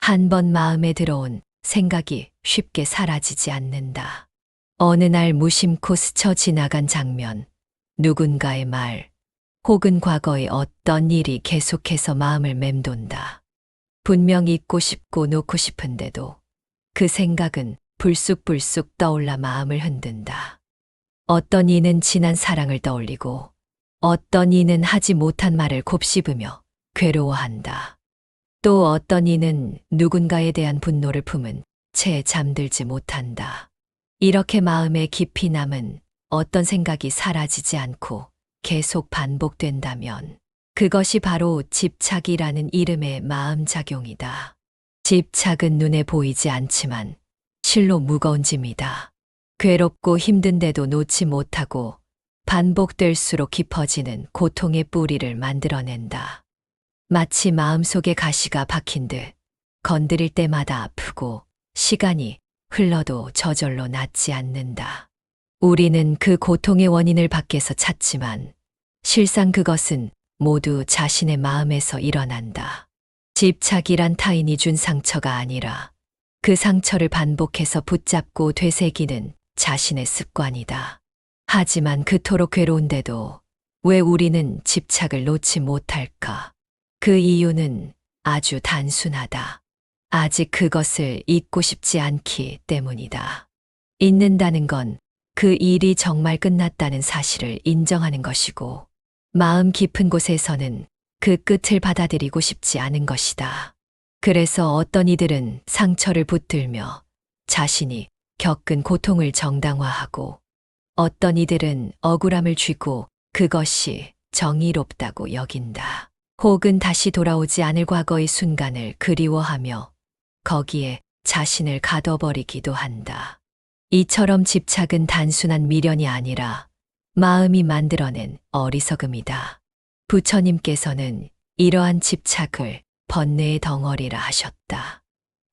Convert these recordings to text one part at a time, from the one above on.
한 번 마음에 들어온 생각이 쉽게 사라지지 않는다. 어느 날 무심코 스쳐 지나간 장면, 누군가의 말, 혹은 과거의 어떤 일이 계속해서 마음을 맴돈다. 분명 잊고 싶고 놓고 싶은데도 그 생각은 불쑥불쑥 떠올라 마음을 흔든다. 어떤 이는 지난 사랑을 떠올리고 어떤 이는 하지 못한 말을 곱씹으며 괴로워한다. 또 어떤 이는 누군가에 대한 분노를 품은 채 잠들지 못한다. 이렇게 마음에 깊이 남은 어떤 생각이 사라지지 않고 계속 반복된다면 그것이 바로 집착이라는 이름의 마음작용이다. 집착은 눈에 보이지 않지만 실로 무거운 짐이다. 괴롭고 힘든데도 놓지 못하고 반복될수록 깊어지는 고통의 뿌리를 만들어낸다. 마치 마음속에 가시가 박힌 듯 건드릴 때마다 아프고 시간이 흘러도 저절로 낫지 않는다. 우리는 그 고통의 원인을 밖에서 찾지만 실상 그것은 모두 자신의 마음에서 일어난다. 집착이란 타인이 준 상처가 아니라 그 상처를 반복해서 붙잡고 되새기는 자신의 습관이다. 하지만 그토록 괴로운데도 왜 우리는 집착을 놓지 못할까? 그 이유는 아주 단순하다. 아직 그것을 잊고 싶지 않기 때문이다. 잊는다는 건 그 일이 정말 끝났다는 사실을 인정하는 것이고, 마음 깊은 곳에서는 그 끝을 받아들이고 싶지 않은 것이다. 그래서 어떤 이들은 상처를 붙들며 자신이 겪은 고통을 정당화하고, 어떤 이들은 억울함을 쥐고 그것이 정의롭다고 여긴다. 혹은 다시 돌아오지 않을 과거의 순간을 그리워하며 거기에 자신을 가둬버리기도 한다. 이처럼 집착은 단순한 미련이 아니라 마음이 만들어낸 어리석음이다. 부처님께서는 이러한 집착을 번뇌의 덩어리라 하셨다.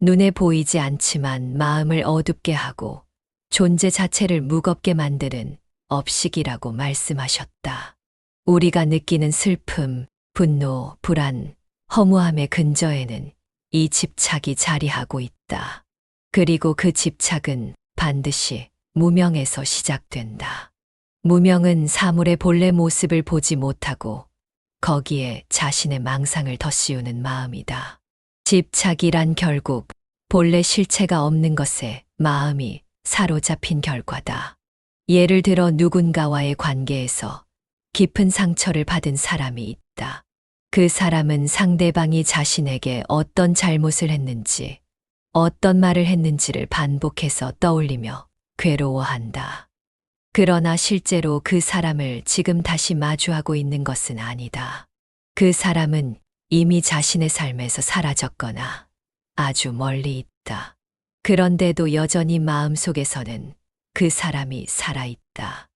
눈에 보이지 않지만 마음을 어둡게 하고 존재 자체를 무겁게 만드는 업식이라고 말씀하셨다. 우리가 느끼는 슬픔, 분노, 불안, 허무함의 근저에는 이 집착이 자리하고 있다. 그리고 그 집착은 반드시 무명에서 시작된다. 무명은 사물의 본래 모습을 보지 못하고 거기에 자신의 망상을 덧씌우는 마음이다. 집착이란 결국 본래 실체가 없는 것에 마음이 사로잡힌 결과다. 예를 들어 누군가와의 관계에서 깊은 상처를 받은 사람이 있다. 그 사람은 상대방이 자신에게 어떤 잘못을 했는지, 어떤 말을 했는지를 반복해서 떠올리며 괴로워한다. 그러나 실제로 그 사람을 지금 다시 마주하고 있는 것은 아니다. 그 사람은 이미 자신의 삶에서 사라졌거나 아주 멀리 있다. 그런데도 여전히 마음속에서는 그 사람이 살아있다.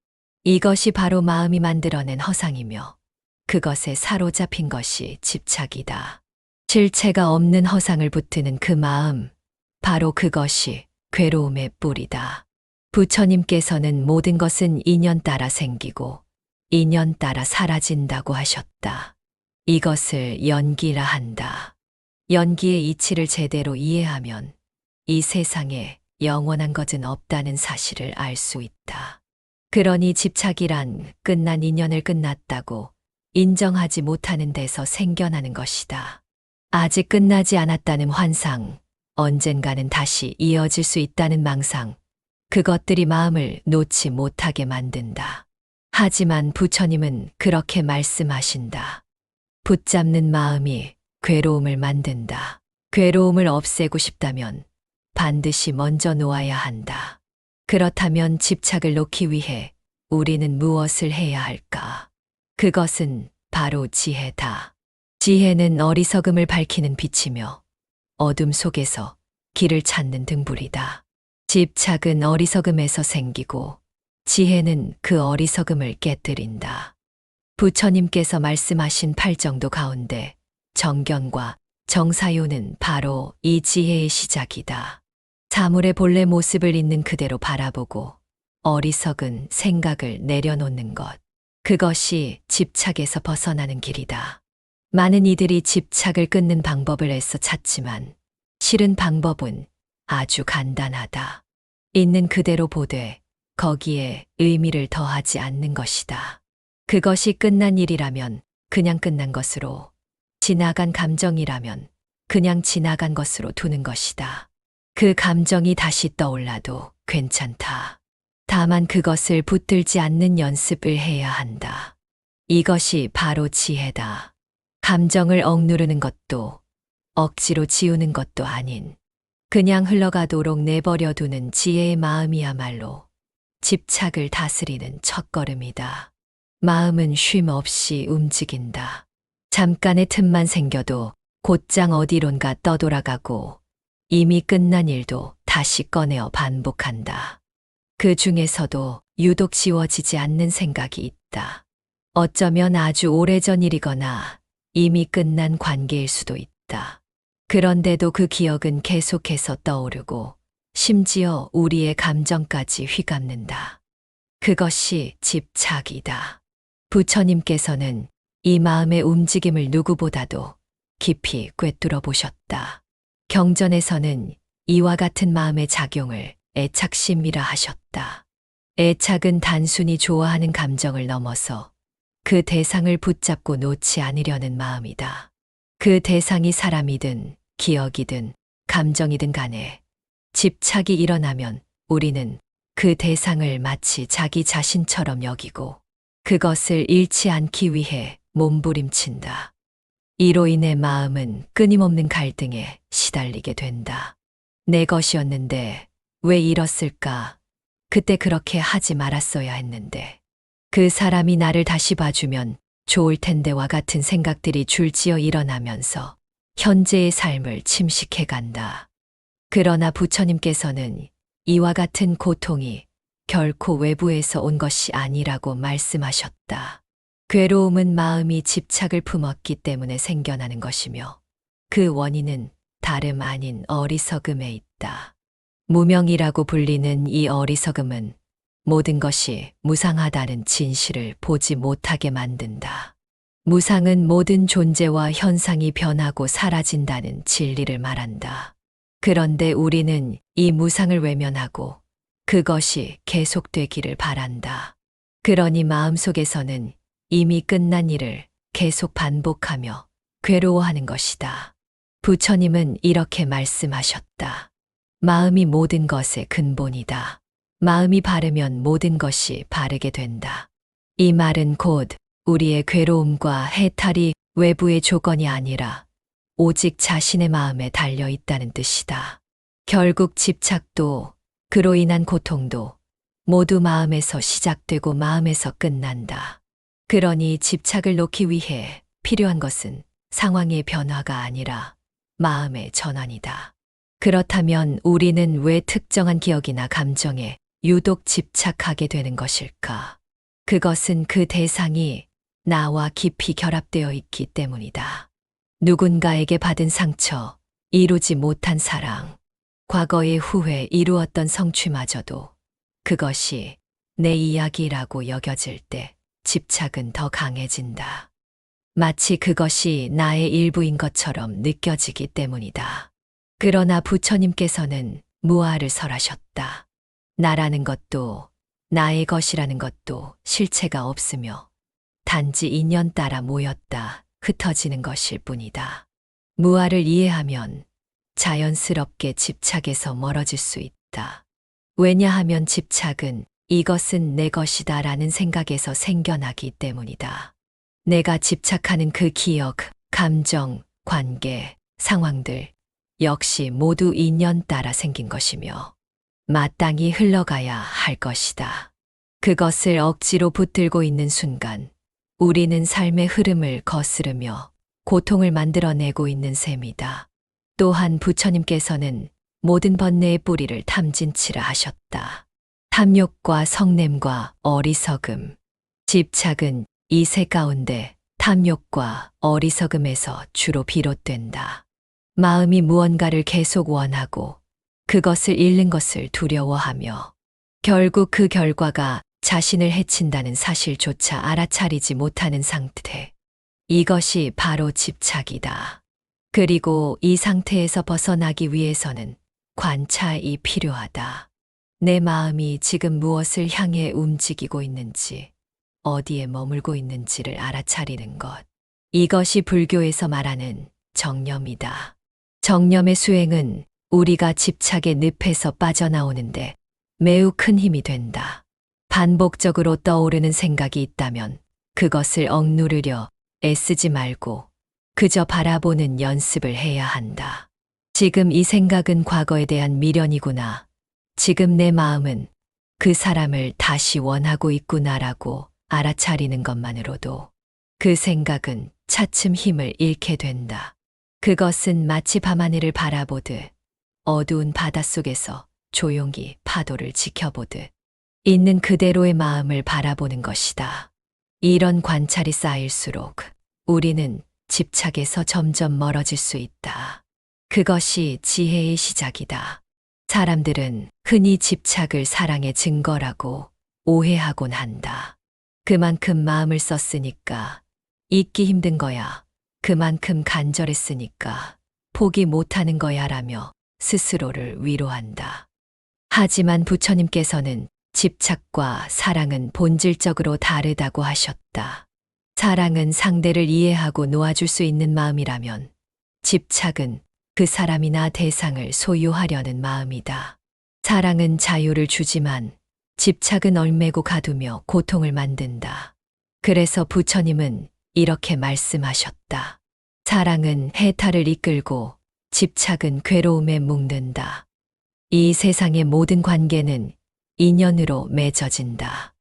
이것이 바로 마음이 만들어낸 허상이며 그것에 사로잡힌 것이 집착이다. 실체가 없는 허상을 붙드는 그 마음, 바로 그것이 괴로움의 뿌리다. 부처님께서는 모든 것은 인연 따라 생기고 인연 따라 사라진다고 하셨다. 이것을 연기라 한다. 연기의 이치를 제대로 이해하면 이 세상에 영원한 것은 없다는 사실을 알 수 있다. 그러니 집착이란 끝난 인연을 끝났다고 인정하지 못하는 데서 생겨나는 것이다. 아직 끝나지 않았다는 환상, 언젠가는 다시 이어질 수 있다는 망상, 그것들이 마음을 놓지 못하게 만든다. 하지만 부처님은 그렇게 말씀하신다. 붙잡는 마음이 괴로움을 만든다. 괴로움을 없애고 싶다면 반드시 먼저 놓아야 한다. 그렇다면 집착을 놓기 위해 우리는 무엇을 해야 할까? 그것은 바로 지혜다. 지혜는 어리석음을 밝히는 빛이며 어둠 속에서 길을 찾는 등불이다. 집착은 어리석음에서 생기고 지혜는 그 어리석음을 깨뜨린다. 부처님께서 말씀하신 팔정도 가운데 정견과 정사요는 바로 이 지혜의 시작이다. 사물의 본래 모습을 있는 그대로 바라보고 어리석은 생각을 내려놓는 것. 그것이 집착에서 벗어나는 길이다. 많은 이들이 집착을 끊는 방법을 애써 찾지만 실은 방법은 아주 간단하다. 있는 그대로 보되 거기에 의미를 더하지 않는 것이다. 그것이 끝난 일이라면 그냥 끝난 것으로, 지나간 감정이라면 그냥 지나간 것으로 두는 것이다. 그 감정이 다시 떠올라도 괜찮다. 다만 그것을 붙들지 않는 연습을 해야 한다. 이것이 바로 지혜다. 감정을 억누르는 것도 억지로 지우는 것도 아닌 그냥 흘러가도록 내버려 두는 지혜의 마음이야말로 집착을 다스리는 첫걸음이다. 마음은 쉼 없이 움직인다. 잠깐의 틈만 생겨도 곧장 어디론가 떠돌아가고 이미 끝난 일도 다시 꺼내어 반복한다. 그 중에서도 유독 지워지지 않는 생각이 있다. 어쩌면 아주 오래전 일이거나 이미 끝난 관계일 수도 있다. 그런데도 그 기억은 계속해서 떠오르고 심지어 우리의 감정까지 휘감는다. 그것이 집착이다. 부처님께서는 이 마음의 움직임을 누구보다도 깊이 꿰뚫어 보셨다. 경전에서는 이와 같은 마음의 작용을 애착심이라 하셨다. 애착은 단순히 좋아하는 감정을 넘어서 그 대상을 붙잡고 놓지 않으려는 마음이다. 그 대상이 사람이든 기억이든 감정이든 간에 집착이 일어나면 우리는 그 대상을 마치 자기 자신처럼 여기고 그것을 잃지 않기 위해 몸부림친다. 이로 인해 마음은 끊임없는 갈등에 시달리게 된다. 내 것이었는데 왜 이랬을까? 그때 그렇게 하지 말았어야 했는데. 그 사람이 나를 다시 봐주면 좋을 텐데와 같은 생각들이 줄지어 일어나면서 현재의 삶을 침식해 간다. 그러나 부처님께서는 이와 같은 고통이 결코 외부에서 온 것이 아니라고 말씀하셨다. 괴로움은 마음이 집착을 품었기 때문에 생겨나는 것이며 그 원인은 다름 아닌 어리석음에 있다. 무명이라고 불리는 이 어리석음은 모든 것이 무상하다는 진실을 보지 못하게 만든다. 무상은 모든 존재와 현상이 변하고 사라진다는 진리를 말한다. 그런데 우리는 이 무상을 외면하고 그것이 계속되기를 바란다. 그러니 마음속에서는 이미 끝난 일을 계속 반복하며 괴로워하는 것이다. 부처님은 이렇게 말씀하셨다. 마음이 모든 것의 근본이다. 마음이 바르면 모든 것이 바르게 된다. 이 말은 곧 우리의 괴로움과 해탈이 외부의 조건이 아니라 오직 자신의 마음에 달려 있다는 뜻이다. 결국 집착도 그로 인한 고통도 모두 마음에서 시작되고 마음에서 끝난다. 그러니 집착을 놓기 위해 필요한 것은 상황의 변화가 아니라 마음의 전환이다. 그렇다면 우리는 왜 특정한 기억이나 감정에 유독 집착하게 되는 것일까? 그것은 그 대상이 나와 깊이 결합되어 있기 때문이다. 누군가에게 받은 상처, 이루지 못한 사랑, 과거의 후회 이루었던 성취마저도 그것이 내 이야기라고 여겨질 때 집착은 더 강해진다. 마치 그것이 나의 일부인 것처럼 느껴지기 때문이다. 그러나 부처님께서는 무아를 설하셨다. 나라는 것도 나의 것이라는 것도 실체가 없으며 단지 인연 따라 모였다 흩어지는 것일 뿐이다. 무아를 이해하면 자연스럽게 집착에서 멀어질 수 있다. 왜냐하면 집착은 이것은 내 것이다 라는 생각에서 생겨나기 때문이다. 내가 집착하는 그 기억, 감정, 관계, 상황들 역시 모두 인연 따라 생긴 것이며 마땅히 흘러가야 할 것이다. 그것을 억지로 붙들고 있는 순간 우리는 삶의 흐름을 거스르며 고통을 만들어내고 있는 셈이다. 또한 부처님께서는 모든 번뇌의 뿌리를 탐진치라 하셨다. 탐욕과 성냄과 어리석음, 집착은 이 세 가운데 탐욕과 어리석음에서 주로 비롯된다. 마음이 무언가를 계속 원하고 그것을 잃는 것을 두려워하며 결국 그 결과가 자신을 해친다는 사실조차 알아차리지 못하는 상태. 이것이 바로 집착이다. 그리고 이 상태에서 벗어나기 위해서는 관찰이 필요하다. 내 마음이 지금 무엇을 향해 움직이고 있는지, 어디에 머물고 있는지를 알아차리는 것. 이것이 불교에서 말하는 정념이다. 정념의 수행은 우리가 집착의 늪에서 빠져나오는데 매우 큰 힘이 된다. 반복적으로 떠오르는 생각이 있다면 그것을 억누르려 애쓰지 말고 그저 바라보는 연습을 해야 한다. 지금 이 생각은 과거에 대한 미련이구나. 지금 내 마음은 그 사람을 다시 원하고 있구나라고 알아차리는 것만으로도 그 생각은 차츰 힘을 잃게 된다. 그것은 마치 밤하늘을 바라보듯 어두운 바닷속에서 조용히 파도를 지켜보듯 있는 그대로의 마음을 바라보는 것이다. 이런 관찰이 쌓일수록 우리는 집착에서 점점 멀어질 수 있다. 그것이 지혜의 시작이다. 사람들은 흔히 집착을 사랑의 증거라고 오해하곤 한다. 그만큼 마음을 썼으니까 잊기 힘든 거야. 그만큼 간절했으니까 포기 못하는 거야 라며 스스로를 위로한다. 하지만 부처님께서는 집착과 사랑은 본질적으로 다르다고 하셨다. 사랑은 상대를 이해하고 놓아줄 수 있는 마음이라면 집착은 그 사람이나 대상을 소유하려는 마음이다. 사랑은 자유를 주지만 집착은 얽매고 가두며 고통을 만든다. 그래서 부처님은 이렇게 말씀하셨다. 사랑은 해탈을 이끌고 집착은 괴로움에 묶는다. 이 세상의 모든 관계는 인연으로 맺어진다.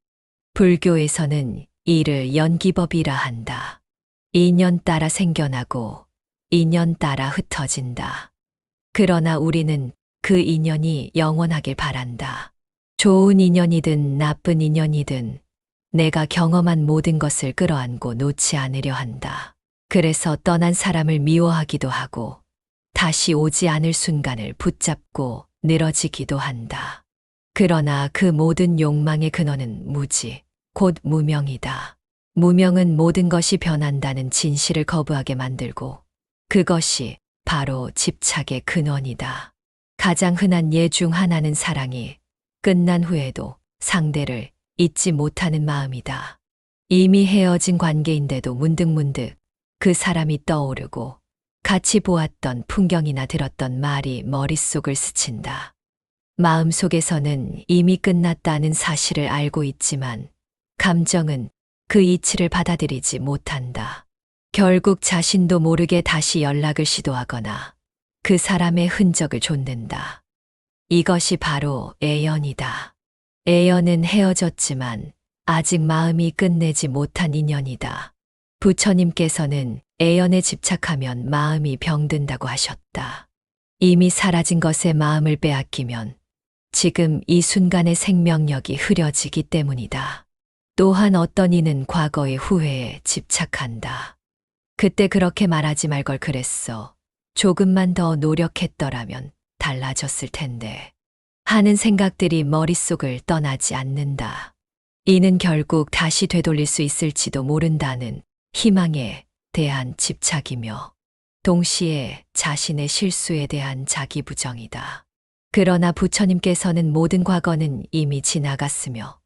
불교에서는 이를 연기법이라 한다. 인연 따라 생겨나고 인연 따라 흩어진다. 그러나 우리는 그 인연이 영원하길 바란다. 좋은 인연이든 나쁜 인연이든 내가 경험한 모든 것을 끌어안고 놓지 않으려 한다. 그래서 떠난 사람을 미워하기도 하고 다시 오지 않을 순간을 붙잡고 늘어지기도 한다. 그러나 그 모든 욕망의 근원은 무지, 곧 무명이다. 무명은 모든 것이 변한다는 진실을 거부하게 만들고 그것이 바로 집착의 근원이다. 가장 흔한 예 중 하나는 사랑이 끝난 후에도 상대를 잊지 못하는 마음이다. 이미 헤어진 관계인데도 문득문득 그 사람이 떠오르고 같이 보았던 풍경이나 들었던 말이 머릿속을 스친다. 마음속에서는 이미 끝났다는 사실을 알고 있지만 감정은 그 이치를 받아들이지 못한다. 결국 자신도 모르게 다시 연락을 시도하거나 그 사람의 흔적을 좇는다. 이것이 바로 애연이다. 애연은 헤어졌지만 아직 마음이 끝내지 못한 인연이다. 부처님께서는 애연에 집착하면 마음이 병든다고 하셨다. 이미 사라진 것에 마음을 빼앗기면 지금 이 순간의 생명력이 흐려지기 때문이다. 또한 어떤 이는 과거의 후회에 집착한다. 그때 그렇게 말하지 말 걸 그랬어. 조금만 더 노력했더라면 달라졌을 텐데. 하는 생각들이 머릿속을 떠나지 않는다. 이는 결국 다시 되돌릴 수 있을지도 모른다는 희망에 대한 집착이며 동시에 자신의 실수에 대한 자기 부정이다. 그러나 부처님께서는 모든 과거는 이미 지나갔으며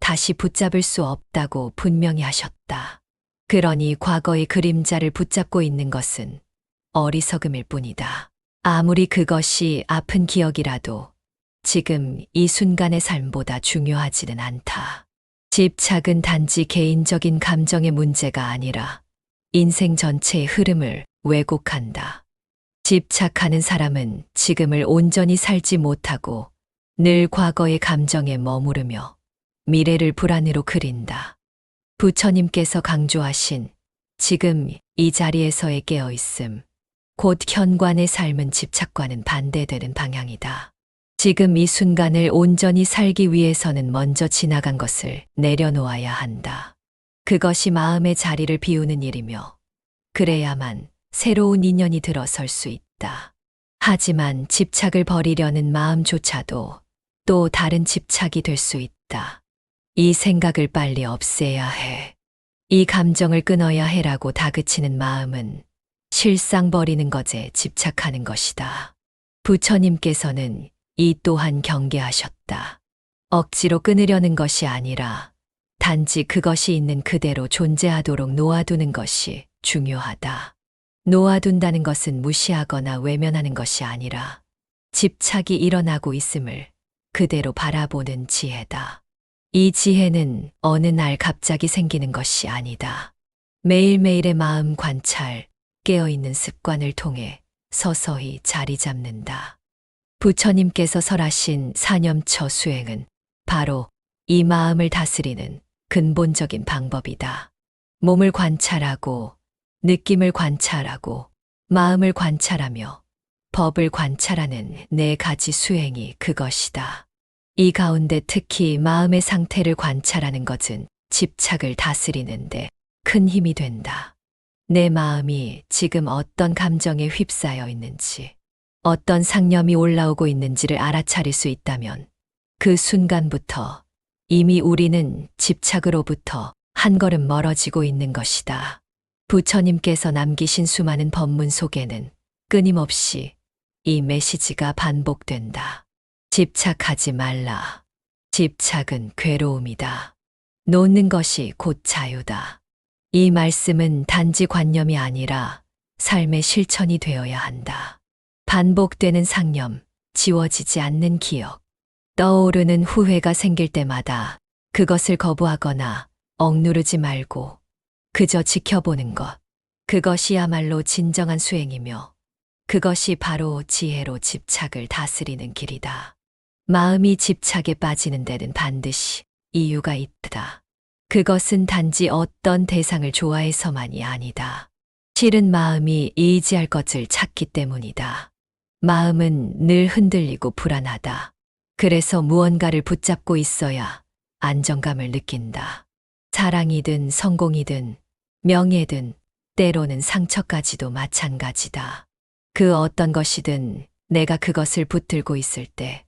다시 붙잡을 수 없다고 분명히 하셨다. 그러니 과거의 그림자를 붙잡고 있는 것은 어리석음일 뿐이다. 아무리 그것이 아픈 기억이라도 지금 이 순간의 삶보다 중요하지는 않다. 집착은 단지 개인적인 감정의 문제가 아니라 인생 전체의 흐름을 왜곡한다. 집착하는 사람은 지금을 온전히 살지 못하고 늘 과거의 감정에 머무르며 미래를 불안으로 그린다. 부처님께서 강조하신 지금 이 자리에서의 깨어있음, 곧 현관의 삶은 집착과는 반대되는 방향이다. 지금 이 순간을 온전히 살기 위해서는 먼저 지나간 것을 내려놓아야 한다. 그것이 마음의 자리를 비우는 일이며 그래야만 새로운 인연이 들어설 수 있다. 하지만 집착을 버리려는 마음조차도 또 다른 집착이 될 수 있다. 이 생각을 빨리 없애야 해. 이 감정을 끊어야 해라고 다그치는 마음은 실상 버리는 것에 집착하는 것이다. 부처님께서는 이 또한 경계하셨다. 억지로 끊으려는 것이 아니라 단지 그것이 있는 그대로 존재하도록 놓아두는 것이 중요하다. 놓아둔다는 것은 무시하거나 외면하는 것이 아니라 집착이 일어나고 있음을 그대로 바라보는 지혜다. 이 지혜는 어느 날 갑자기 생기는 것이 아니다. 매일매일의 마음 관찰, 깨어있는 습관을 통해 서서히 자리 잡는다. 부처님께서 설하신 사념처 수행은 바로 이 마음을 다스리는 근본적인 방법이다. 몸을 관찰하고, 느낌을 관찰하고, 마음을 관찰하며 법을 관찰하는 네 가지 수행이 그것이다. 이 가운데 특히 마음의 상태를 관찰하는 것은 집착을 다스리는데 큰 힘이 된다. 내 마음이 지금 어떤 감정에 휩싸여 있는지, 어떤 상념이 올라오고 있는지를 알아차릴 수 있다면 그 순간부터 이미 우리는 집착으로부터 한 걸음 멀어지고 있는 것이다. 부처님께서 남기신 수많은 법문 속에는 끊임없이 이 메시지가 반복된다. 집착하지 말라. 집착은 괴로움이다. 놓는 것이 곧 자유다. 이 말씀은 단지 관념이 아니라 삶의 실천이 되어야 한다. 반복되는 상념, 지워지지 않는 기억, 떠오르는 후회가 생길 때마다 그것을 거부하거나 억누르지 말고 그저 지켜보는 것. 그것이야말로 진정한 수행이며 그것이 바로 지혜로 집착을 다스리는 길이다. 마음이 집착에 빠지는 데는 반드시 이유가 있다. 그것은 단지 어떤 대상을 좋아해서만이 아니다. 싫은 마음이 의지할 것을 찾기 때문이다. 마음은 늘 흔들리고 불안하다. 그래서 무언가를 붙잡고 있어야 안정감을 느낀다. 사랑이든 성공이든 명예든 때로는 상처까지도 마찬가지다. 그 어떤 것이든 내가 그것을 붙들고 있을 때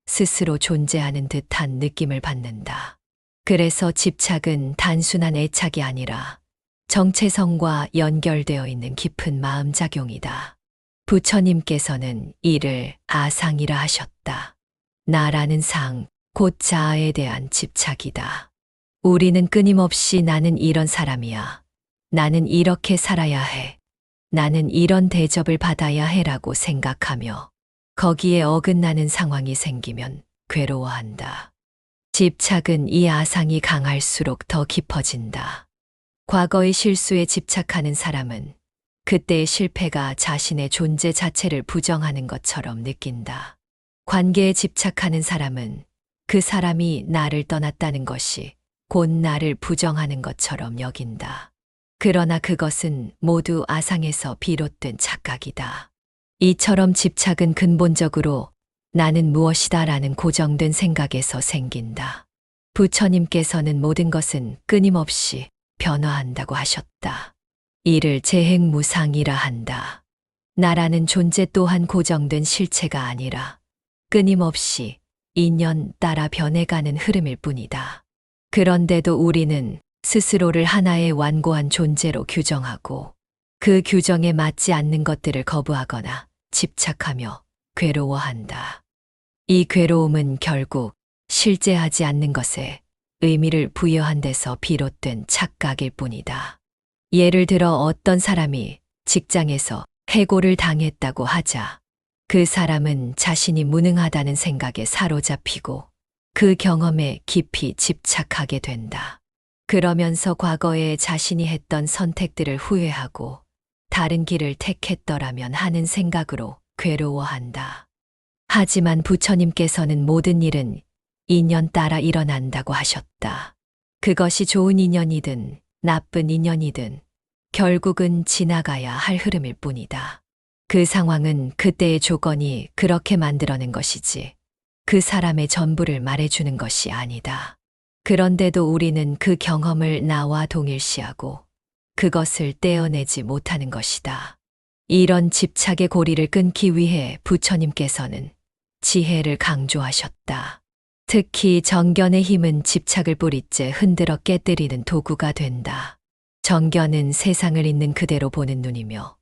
스스로 존재하는 듯한 느낌을 받는다. 그래서 집착은 단순한 애착이 아니라 정체성과 연결되어 있는 깊은 마음작용이다. 부처님께서는 이를 아상이라 하셨다. 나라는 상, 곧 자아에 대한 집착이다. 우리는 끊임없이 나는 이런 사람이야. 나는 이렇게 살아야 해. 나는 이런 대접을 받아야 해라고 생각하며 거기에 어긋나는 상황이 생기면 괴로워한다. 집착은 이 아상이 강할수록 더 깊어진다. 과거의 실수에 집착하는 사람은 그때의 실패가 자신의 존재 자체를 부정하는 것처럼 느낀다. 관계에 집착하는 사람은 그 사람이 나를 떠났다는 것이 곧 나를 부정하는 것처럼 여긴다. 그러나 그것은 모두 아상에서 비롯된 착각이다. 이처럼 집착은 근본적으로 나는 무엇이다라는 고정된 생각에서 생긴다. 부처님께서는 모든 것은 끊임없이 변화한다고 하셨다. 이를 재행무상이라 한다. 나라는 존재 또한 고정된 실체가 아니라 끊임없이 인연 따라 변해가는 흐름일 뿐이다. 그런데도 우리는 스스로를 하나의 완고한 존재로 규정하고 그 규정에 맞지 않는 것들을 거부하거나 집착하며 괴로워한다. 이 괴로움은 결국 실제하지 않는 것에 의미를 부여한 데서 비롯된 착각일 뿐이다. 예를 들어 어떤 사람이 직장에서 해고를 당했다고 하자 그 사람은 자신이 무능하다는 생각에 사로잡히고 그 경험에 깊이 집착하게 된다. 그러면서 과거에 자신이 했던 선택들을 후회하고 다른 길을 택했더라면 하는 생각으로 괴로워한다. 하지만 부처님께서는 모든 일은 인연 따라 일어난다고 하셨다. 그것이 좋은 인연이든 나쁜 인연이든 결국은 지나가야 할 흐름일 뿐이다. 그 상황은 그때의 조건이 그렇게 만들어낸 것이지 그 사람의 전부를 말해주는 것이 아니다. 그런데도 우리는 그 경험을 나와 동일시하고 그것을 떼어내지 못하는 것이다. 이런 집착의 고리를 끊기 위해 부처님께서는 지혜를 강조하셨다. 특히 정견의 힘은 집착을 뿌리째 흔들어 깨뜨리는 도구가 된다. 정견은 세상을 있는 그대로 보는 눈이며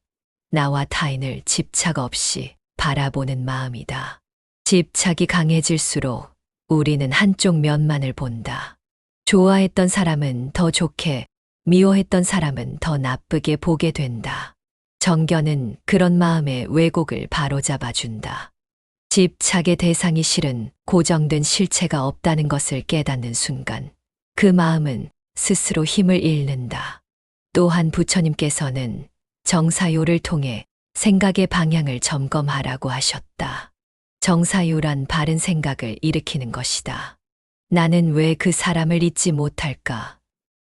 나와 타인을 집착 없이 바라보는 마음이다. 집착이 강해질수록 우리는 한쪽 면만을 본다. 좋아했던 사람은 더 좋게, 미워했던 사람은 더 나쁘게 보게 된다. 정견은 그런 마음의 왜곡을 바로잡아 준다. 집착의 대상이 실은 고정된 실체가 없다는 것을 깨닫는 순간 그 마음은 스스로 힘을 잃는다. 또한 부처님께서는 정사요를 통해 생각의 방향을 점검하라고 하셨다. 정사요란 바른 생각을 일으키는 것이다. 나는 왜 그 사람을 잊지 못할까?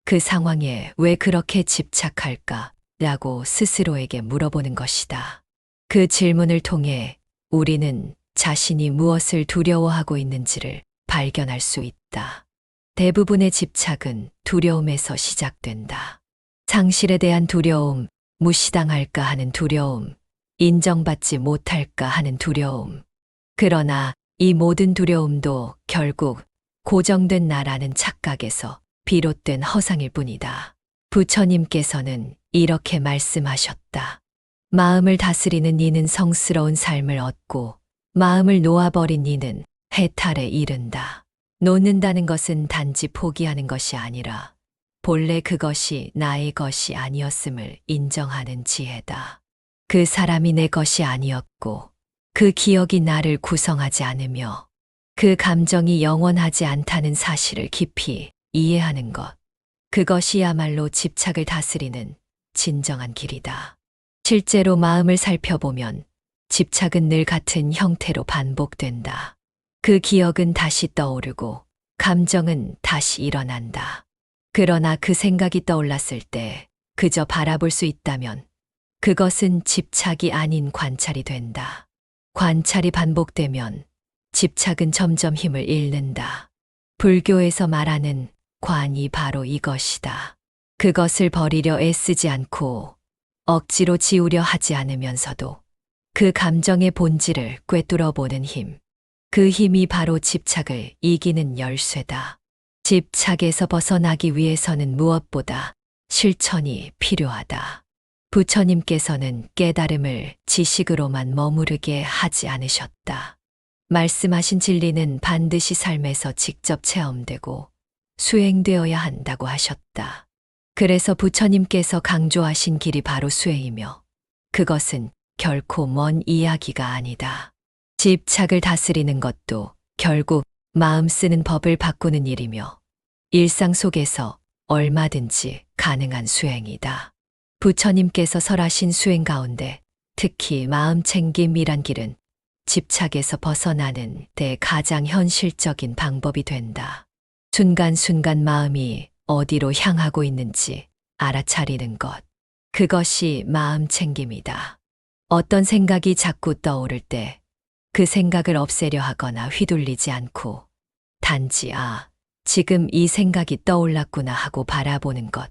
그 상황에 왜 그렇게 집착할까? 라고 스스로에게 물어보는 것이다. 그 질문을 통해 우리는 자신이 무엇을 두려워하고 있는지를 발견할 수 있다. 대부분의 집착은 두려움에서 시작된다. 상실에 대한 두려움, 무시당할까 하는 두려움, 인정받지 못할까 하는 두려움. 그러나 이 모든 두려움도 결국 고정된 나라는 착각에서 비롯된 허상일 뿐이다. 부처님께서는 이렇게 말씀하셨다. 마음을 다스리는 이는 성스러운 삶을 얻고 마음을 놓아버린 이는 해탈에 이른다. 놓는다는 것은 단지 포기하는 것이 아니라 본래 그것이 나의 것이 아니었음을 인정하는 지혜다. 그 사람이 내 것이 아니었고 그 기억이 나를 구성하지 않으며 그 감정이 영원하지 않다는 사실을 깊이 이해하는 것. 그것이야말로 집착을 다스리는 진정한 길이다. 실제로 마음을 살펴보면 집착은 늘 같은 형태로 반복된다. 그 기억은 다시 떠오르고 감정은 다시 일어난다. 그러나 그 생각이 떠올랐을 때 그저 바라볼 수 있다면 그것은 집착이 아닌 관찰이 된다. 관찰이 반복되면 집착은 점점 힘을 잃는다. 불교에서 말하는 관이 바로 이것이다. 그것을 버리려 애쓰지 않고 억지로 지우려 하지 않으면서도 그 감정의 본질을 꿰뚫어 보는 힘. 그 힘이 바로 집착을 이기는 열쇠다. 집착에서 벗어나기 위해서는 무엇보다 실천이 필요하다. 부처님께서는 깨달음을 지식으로만 머무르게 하지 않으셨다. 말씀하신 진리는 반드시 삶에서 직접 체험되고 수행되어야 한다고 하셨다. 그래서 부처님께서 강조하신 길이 바로 수행이며 그것은 결코 먼 이야기가 아니다. 집착을 다스리는 것도 결국 마음 쓰는 법을 바꾸는 일이며 일상 속에서 얼마든지 가능한 수행이다. 부처님께서 설하신 수행 가운데 특히 마음 챙김이란 길은 집착에서 벗어나는 데 가장 현실적인 방법이 된다. 순간순간 마음이 어디로 향하고 있는지 알아차리는 것. 그것이 마음 챙김이다. 어떤 생각이 자꾸 떠오를 때 그 생각을 없애려 하거나 휘둘리지 않고 단지 지금 이 생각이 떠올랐구나 하고 바라보는 것.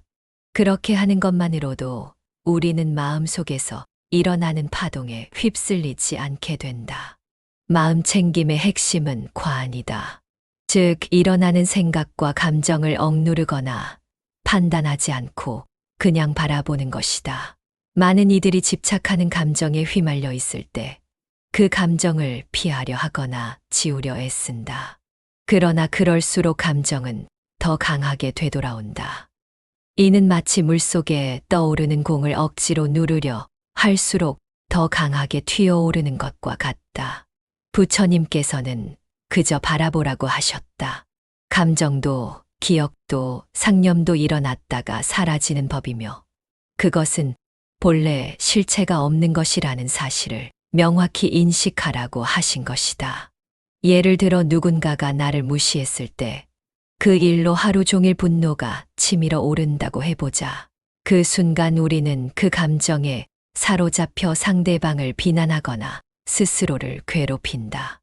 그렇게 하는 것만으로도 우리는 마음속에서 일어나는 파동에 휩쓸리지 않게 된다. 마음 챙김의 핵심은 관이다. 즉, 일어나는 생각과 감정을 억누르거나 판단하지 않고 그냥 바라보는 것이다. 많은 이들이 집착하는 감정에 휘말려 있을 때 그 감정을 피하려 하거나 지우려 애쓴다. 그러나 그럴수록 감정은 더 강하게 되돌아온다. 이는 마치 물속에 떠오르는 공을 억지로 누르려 할수록 더 강하게 튀어오르는 것과 같다. 부처님께서는 그저 바라보라고 하셨다. 감정도 기억도 상념도 일어났다가 사라지는 법이며 그것은 본래 실체가 없는 것이라는 사실을 명확히 인식하라고 하신 것이다. 예를 들어 누군가가 나를 무시했을 때 그 일로 하루 종일 분노가 치밀어 오른다고 해보자. 그 순간 우리는 그 감정에 사로잡혀 상대방을 비난하거나 스스로를 괴롭힌다.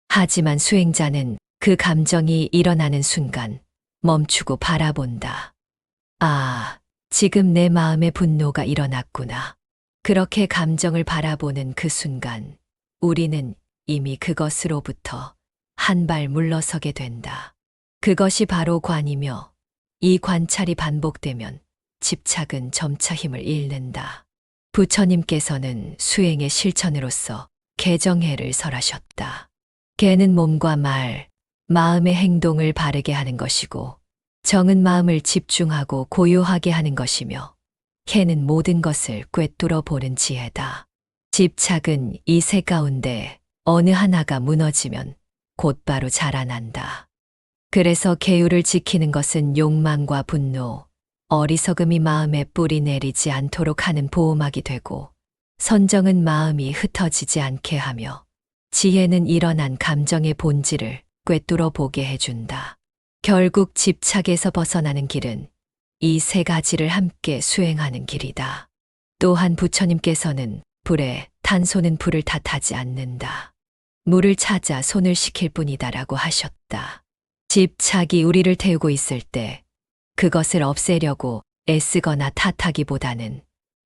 하지만 수행자는 그 감정이 일어나는 순간 멈추고 바라본다. 지금 내 마음에 분노가 일어났구나. 그렇게 감정을 바라보는 그 순간 우리는 이미 그것으로부터 한 발 물러서게 된다. 그것이 바로 관이며 이 관찰이 반복되면 집착은 점차 힘을 잃는다. 부처님께서는 수행의 실천으로서 개정해를 설하셨다. 개는 몸과 말, 마음의 행동을 바르게 하는 것이고, 정은 마음을 집중하고 고요하게 하는 것이며, 해는 모든 것을 꿰뚫어 보는 지혜다. 집착은 이 세 가운데 어느 하나가 무너지면 곧바로 자라난다. 그래서 계율을 지키는 것은 욕망과 분노, 어리석음이 마음에 뿌리 내리지 않도록 하는 보호막이 되고, 선정은 마음이 흩어지지 않게 하며, 지혜는 일어난 감정의 본질을 꿰뚫어 보게 해준다. 결국 집착에서 벗어나는 길은 이 세 가지를 함께 수행하는 길이다. 또한 부처님께서는 불에 탄 손은 불을 탓하지 않는다. 물을 찾아 손을 식힐 뿐이다라고 하셨다. 집착이 우리를 태우고 있을 때 그것을 없애려고 애쓰거나 탓하기보다는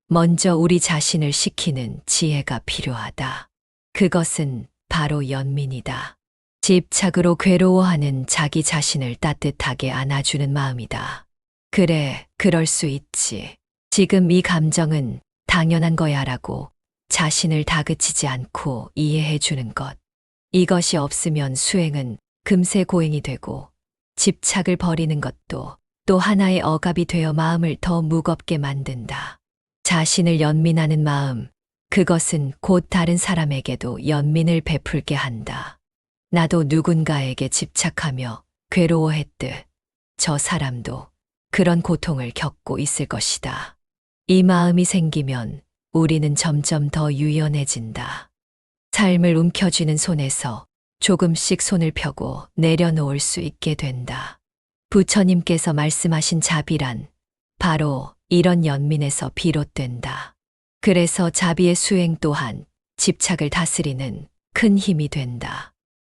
먼저 우리 자신을 식히는 지혜가 필요하다. 그것은 바로 연민이다. 집착으로 괴로워하는 자기 자신을 따뜻하게 안아주는 마음이다. 그래, 그럴 수 있지. 지금 이 감정은 당연한 거야라고 자신을 다그치지 않고 이해해 주는 것. 이것이 없으면 수행은 금세 고행이 되고, 집착을 버리는 것도 또 하나의 억압이 되어 마음을 더 무겁게 만든다. 자신을 연민하는 마음, 그것은 곧 다른 사람에게도 연민을 베풀게 한다. 나도 누군가에게 집착하며 괴로워했듯 저 사람도 그런 고통을 겪고 있을 것이다. 이 마음이 생기면 우리는 점점 더 유연해진다. 삶을 움켜쥐는 손에서 조금씩 손을 펴고 내려놓을 수 있게 된다. 부처님께서 말씀하신 자비란 바로 이런 연민에서 비롯된다. 그래서 자비의 수행 또한 집착을 다스리는 큰 힘이 된다.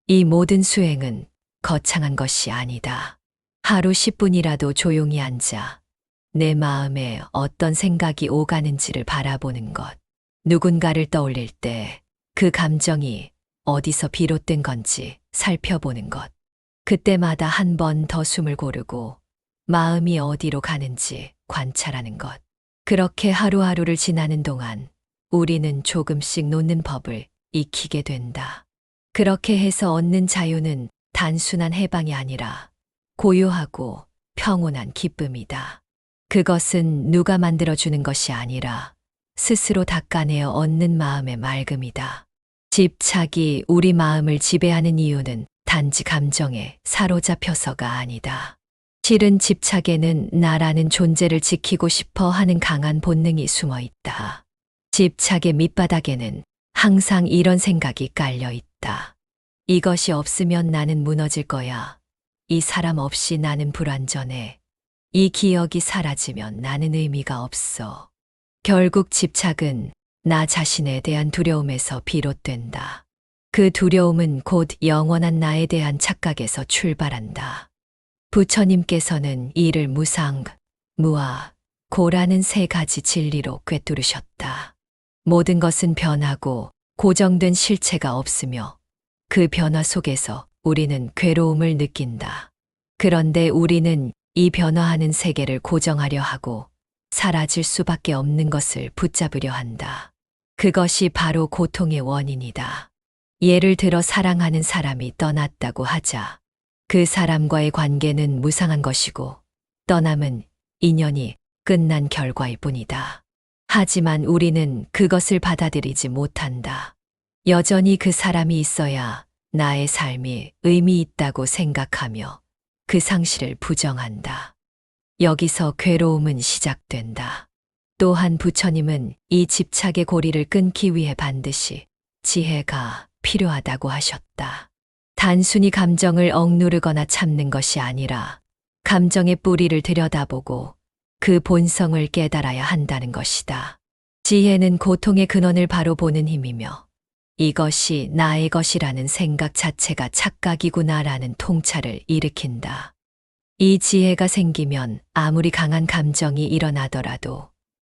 이 모든 수행은 거창한 것이 아니다. 하루 10분이라도 조용히 앉아 내 마음에 어떤 생각이 오가는지를 바라보는 것. 누군가를 떠올릴 때 그 감정이 어디서 비롯된 건지 살펴보는 것. 그때마다 한 번 더 숨을 고르고 마음이 어디로 가는지 관찰하는 것. 그렇게 하루하루를 지나는 동안 우리는 조금씩 놓는 법을 익히게 된다. 그렇게 해서 얻는 자유는 단순한 해방이 아니라 고요하고 평온한 기쁨이다. 그것은 누가 만들어주는 것이 아니라 스스로 닦아내어 얻는 마음의 맑음이다. 집착이 우리 마음을 지배하는 이유는 단지 감정에 사로잡혀서가 아니다. 실은 집착에는 나라는 존재를 지키고 싶어 하는 강한 본능이 숨어 있다. 집착의 밑바닥에는 항상 이런 생각이 깔려 있다. 이것이 없으면 나는 무너질 거야. 이 사람 없이 나는 불완전해. 이 기억이 사라지면 나는 의미가 없어. 결국 집착은 나 자신에 대한 두려움에서 비롯된다. 그 두려움은 곧 영원한 나에 대한 착각에서 출발한다. 부처님께서는 이를 무상, 무아, 고라는 세 가지 진리로 꿰뚫으셨다. 모든 것은 변하고 고정된 실체가 없으며 그 변화 속에서 우리는 괴로움을 느낀다. 그런데 우리는 이 변화하는 세계를 고정하려 하고 사라질 수밖에 없는 것을 붙잡으려 한다. 그것이 바로 고통의 원인이다. 예를 들어 사랑하는 사람이 떠났다고 하자. 그 사람과의 관계는 무상한 것이고 떠남은 인연이 끝난 결과일 뿐이다. 하지만 우리는 그것을 받아들이지 못한다. 여전히 그 사람이 있어야 나의 삶이 의미 있다고 생각하며 그 상실을 부정한다. 여기서 괴로움은 시작된다. 또한 부처님은 이 집착의 고리를 끊기 위해 반드시 지혜가 필요하다고 하셨다. 단순히 감정을 억누르거나 참는 것이 아니라 감정의 뿌리를 들여다보고 그 본성을 깨달아야 한다는 것이다. 지혜는 고통의 근원을 바로 보는 힘이며 이것이 나의 것이라는 생각 자체가 착각이구나라는 통찰을 일으킨다. 이 지혜가 생기면 아무리 강한 감정이 일어나더라도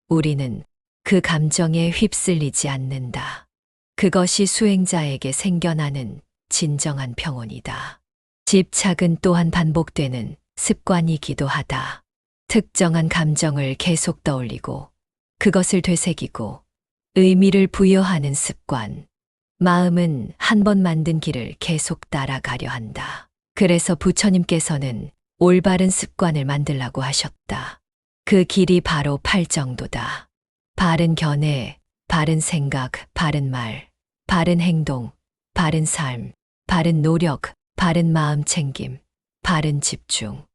우리는 그 감정에 휩쓸리지 않는다. 그것이 수행자에게 생겨나는 진정한 평온이다. 집착은 또한 반복되는 습관이기도 하다. 특정한 감정을 계속 떠올리고 그것을 되새기고 의미를 부여하는 습관. 마음은 한 번 만든 길을 계속 따라가려 한다. 그래서 부처님께서는 올바른 습관을 만들라고 하셨다. 그 길이 바로 팔정도다. 바른 견해, 바른 생각, 바른 말, 바른 행동, 바른 삶, 바른 노력, 바른 마음 챙김, 바른 집중.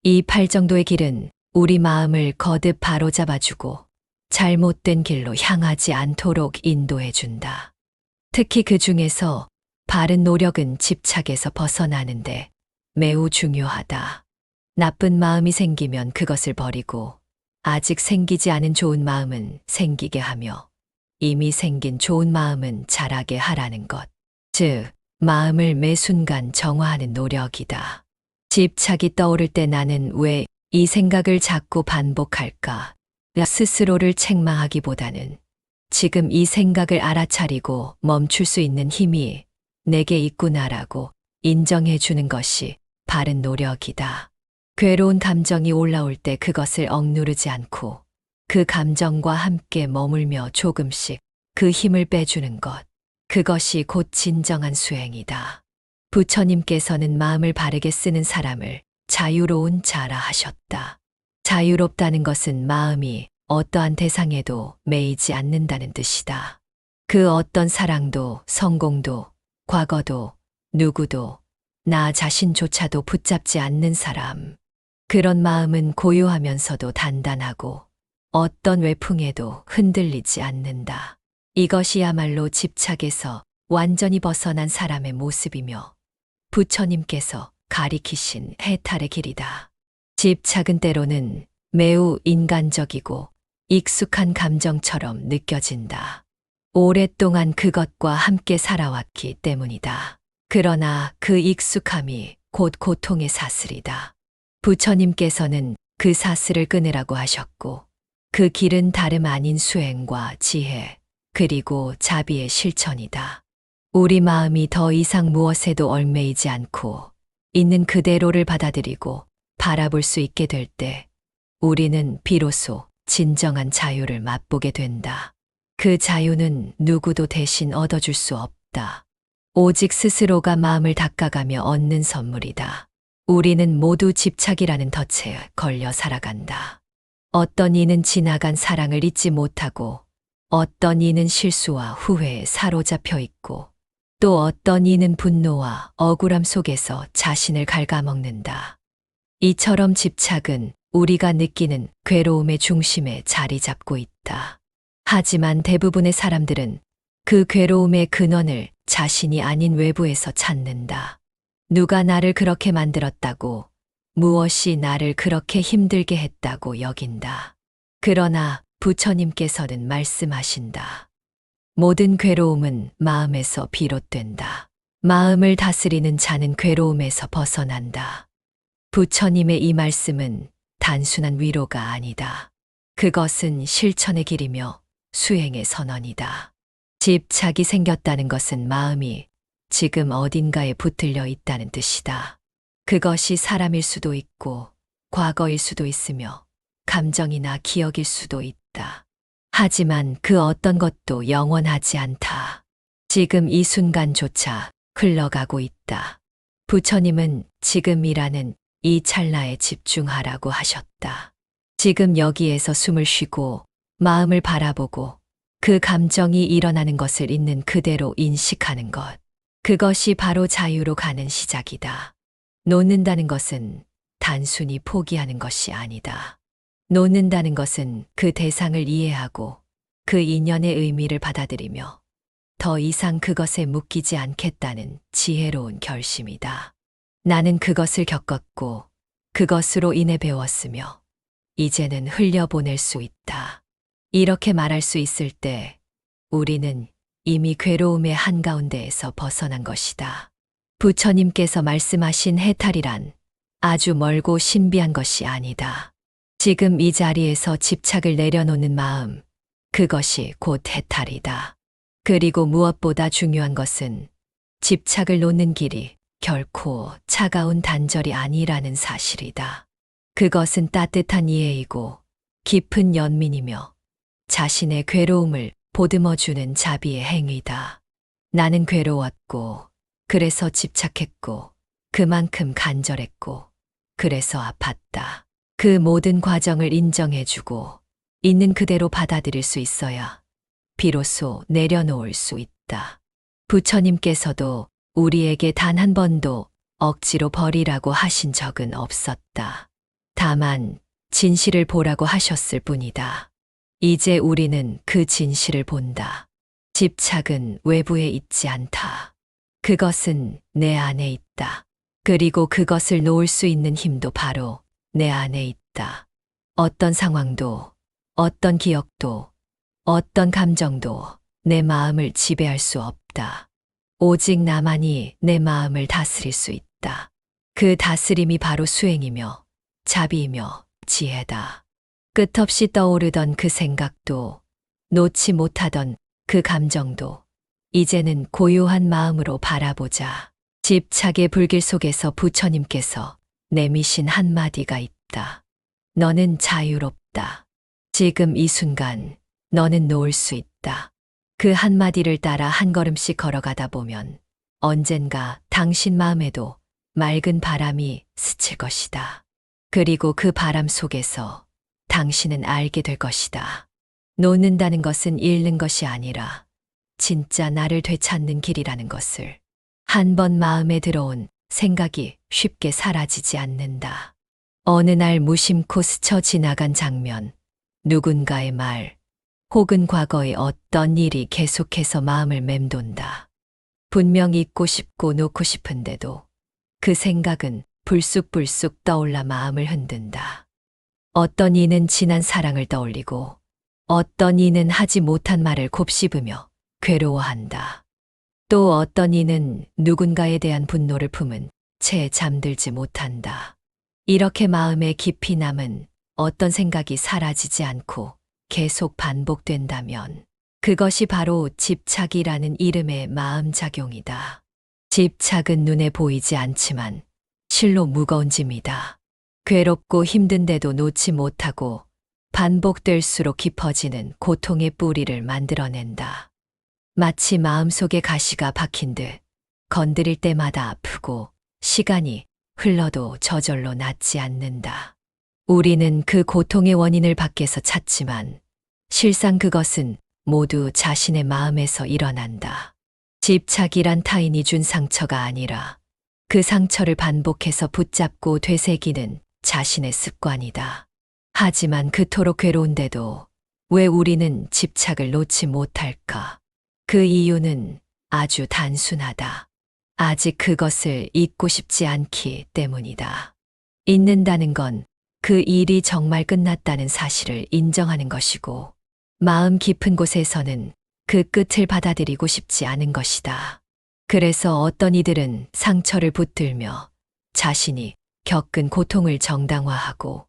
이 팔정도의 길은 우리 마음을 거듭 바로잡아주고 잘못된 길로 향하지 않도록 인도해준다. 특히 그 중에서 바른 노력은 집착에서 벗어나는데 매우 중요하다. 나쁜 마음이 생기면 그것을 버리고 아직 생기지 않은 좋은 마음은 생기게 하며 이미 생긴 좋은 마음은 자라게 하라는 것. 즉, 마음을 매 순간 정화하는 노력이다. 집착이 떠오를 때 나는 왜 이 생각을 자꾸 반복할까? 스스로를 책망하기보다는 지금 이 생각을 알아차리고 멈출 수 있는 힘이 내게 있구나라고 인정해 주는 것이 바른 노력이다. 괴로운 감정이 올라올 때 그것을 억누르지 않고 그 감정과 함께 머물며 조금씩 그 힘을 빼주는 것. 그것이 곧 진정한 수행이다. 부처님께서는 마음을 바르게 쓰는 사람을 자유로운 자라 하셨다. 자유롭다는 것은 마음이 어떠한 대상에도 매이지 않는다는 뜻이다. 그 어떤 사랑도, 성공도, 과거도, 누구도, 나 자신조차도 붙잡지 않는 사람. 그런 마음은 고요하면서도 단단하고 어떤 외풍에도 흔들리지 않는다. 이것이야말로 집착에서 완전히 벗어난 사람의 모습이며 부처님께서 가리키신 해탈의 길이다. 집착은 때로는 매우 인간적이고 익숙한 감정처럼 느껴진다. 오랫동안 그것과 함께 살아왔기 때문이다. 그러나 그 익숙함이 곧 고통의 사슬이다. 부처님께서는 그 사슬을 끊으라고 하셨고 그 길은 다름 아닌 수행과 지혜 그리고 자비의 실천이다. 우리 마음이 더 이상 무엇에도 얽매이지 않고 있는 그대로를 받아들이고 바라볼 수 있게 될 때 우리는 비로소 진정한 자유를 맛보게 된다. 그 자유는 누구도 대신 얻어줄 수 없다. 오직 스스로가 마음을 닦아가며 얻는 선물이다. 우리는 모두 집착이라는 덫에 걸려 살아간다. 어떤 이는 지나간 사랑을 잊지 못하고 어떤 이는 실수와 후회에 사로잡혀 있고 또 어떤 이는 분노와 억울함 속에서 자신을 갉아먹는다. 이처럼 집착은 우리가 느끼는 괴로움의 중심에 자리 잡고 있다. 하지만 대부분의 사람들은 그 괴로움의 근원을 자신이 아닌 외부에서 찾는다. 누가 나를 그렇게 만들었다고, 무엇이 나를 그렇게 힘들게 했다고 여긴다. 그러나 부처님께서는 말씀하신다. 모든 괴로움은 마음에서 비롯된다. 마음을 다스리는 자는 괴로움에서 벗어난다. 부처님의 이 말씀은 단순한 위로가 아니다. 그것은 실천의 길이며 수행의 선언이다. 집착이 생겼다는 것은 마음이 지금 어딘가에 붙들려 있다는 뜻이다. 그것이 사람일 수도 있고 과거일 수도 있으며 감정이나 기억일 수도 있다. 하지만 그 어떤 것도 영원하지 않다. 지금 이 순간조차 흘러가고 있다. 부처님은 지금이라는 이 찰나에 집중하라고 하셨다. 지금 여기에서 숨을 쉬고 마음을 바라보고 그 감정이 일어나는 것을 있는 그대로 인식하는 것. 그것이 바로 자유로 가는 시작이다. 놓는다는 것은 단순히 포기하는 것이 아니다. 놓는다는 것은 그 대상을 이해하고 그 인연의 의미를 받아들이며 더 이상 그것에 묶이지 않겠다는 지혜로운 결심이다. 나는 그것을 겪었고 그것으로 인해 배웠으며 이제는 흘려보낼 수 있다. 이렇게 말할 수 있을 때 우리는 이미 괴로움의 한가운데에서 벗어난 것이다. 부처님께서 말씀하신 해탈이란 아주 멀고 신비한 것이 아니다. 지금 이 자리에서 집착을 내려놓는 마음, 그것이 곧 해탈이다. 그리고 무엇보다 중요한 것은 집착을 놓는 길이 결코 차가운 단절이 아니라는 사실이다. 그것은 따뜻한 이해이고 깊은 연민이며 자신의 괴로움을 보듬어주는 자비의 행위다. 나는 괴로웠고, 그래서 집착했고, 그만큼 간절했고, 그래서 아팠다. 그 모든 과정을 인정해주고, 있는 그대로 받아들일 수 있어야 비로소 내려놓을 수 있다. 부처님께서도 우리에게 단 한 번도 억지로 버리라고 하신 적은 없었다. 다만 진실을 보라고 하셨을 뿐이다. 이제 우리는 그 진실을 본다. 집착은 외부에 있지 않다. 그것은 내 안에 있다. 그리고 그것을 놓을 수 있는 힘도 바로 내 안에 있다. 어떤 상황도, 어떤 기억도, 어떤 감정도 내 마음을 지배할 수 없다. 오직 나만이 내 마음을 다스릴 수 있다. 그 다스림이 바로 수행이며 자비이며 지혜다. 끝없이 떠오르던 그 생각도, 놓지 못하던 그 감정도 이제는 고요한 마음으로 바라보자. 집착의 불길 속에서 부처님께서 내미신 한마디가 있다. 너는 자유롭다. 지금 이 순간 너는 놓을 수 있다. 그 한마디를 따라 한 걸음씩 걸어가다 보면 언젠가 당신 마음에도 맑은 바람이 스칠 것이다. 그리고 그 바람 속에서 당신은 알게 될 것이다. 놓는다는 것은 잃는 것이 아니라 진짜 나를 되찾는 길이라는 것을. 한 번 마음에 들어온 생각이 쉽게 사라지지 않는다. 어느 날 무심코 스쳐 지나간 장면, 누군가의 말, 혹은 과거의 어떤 일이 계속해서 마음을 맴돈다. 분명 잊고 싶고 놓고 싶은데도 그 생각은 불쑥불쑥 떠올라 마음을 흔든다. 어떤 이는 지난 사랑을 떠올리고 어떤 이는 하지 못한 말을 곱씹으며 괴로워한다. 또 어떤 이는 누군가에 대한 분노를 품은 채 잠들지 못한다. 이렇게 마음에 깊이 남은 어떤 생각이 사라지지 않고 계속 반복된다면 그것이 바로 집착이라는 이름의 마음작용이다. 집착은 눈에 보이지 않지만 실로 무거운 짐이다. 괴롭고 힘든데도 놓지 못하고 반복될수록 깊어지는 고통의 뿌리를 만들어낸다. 마치 마음속에 가시가 박힌 듯 건드릴 때마다 아프고 시간이 흘러도 저절로 낫지 않는다. 우리는 그 고통의 원인을 밖에서 찾지만 실상 그것은 모두 자신의 마음에서 일어난다. 집착이란 타인이 준 상처가 아니라 그 상처를 반복해서 붙잡고 되새기는 자신의 습관이다. 하지만 그토록 괴로운데도 왜 우리는 집착을 놓지 못할까? 그 이유는 아주 단순하다. 아직 그것을 잊고 싶지 않기 때문이다. 잊는다는 건 그 일이 정말 끝났다는 사실을 인정하는 것이고, 마음 깊은 곳에서는 그 끝을 받아들이고 싶지 않은 것이다. 그래서 어떤 이들은 상처를 붙들며 자신이 겪은 고통을 정당화하고,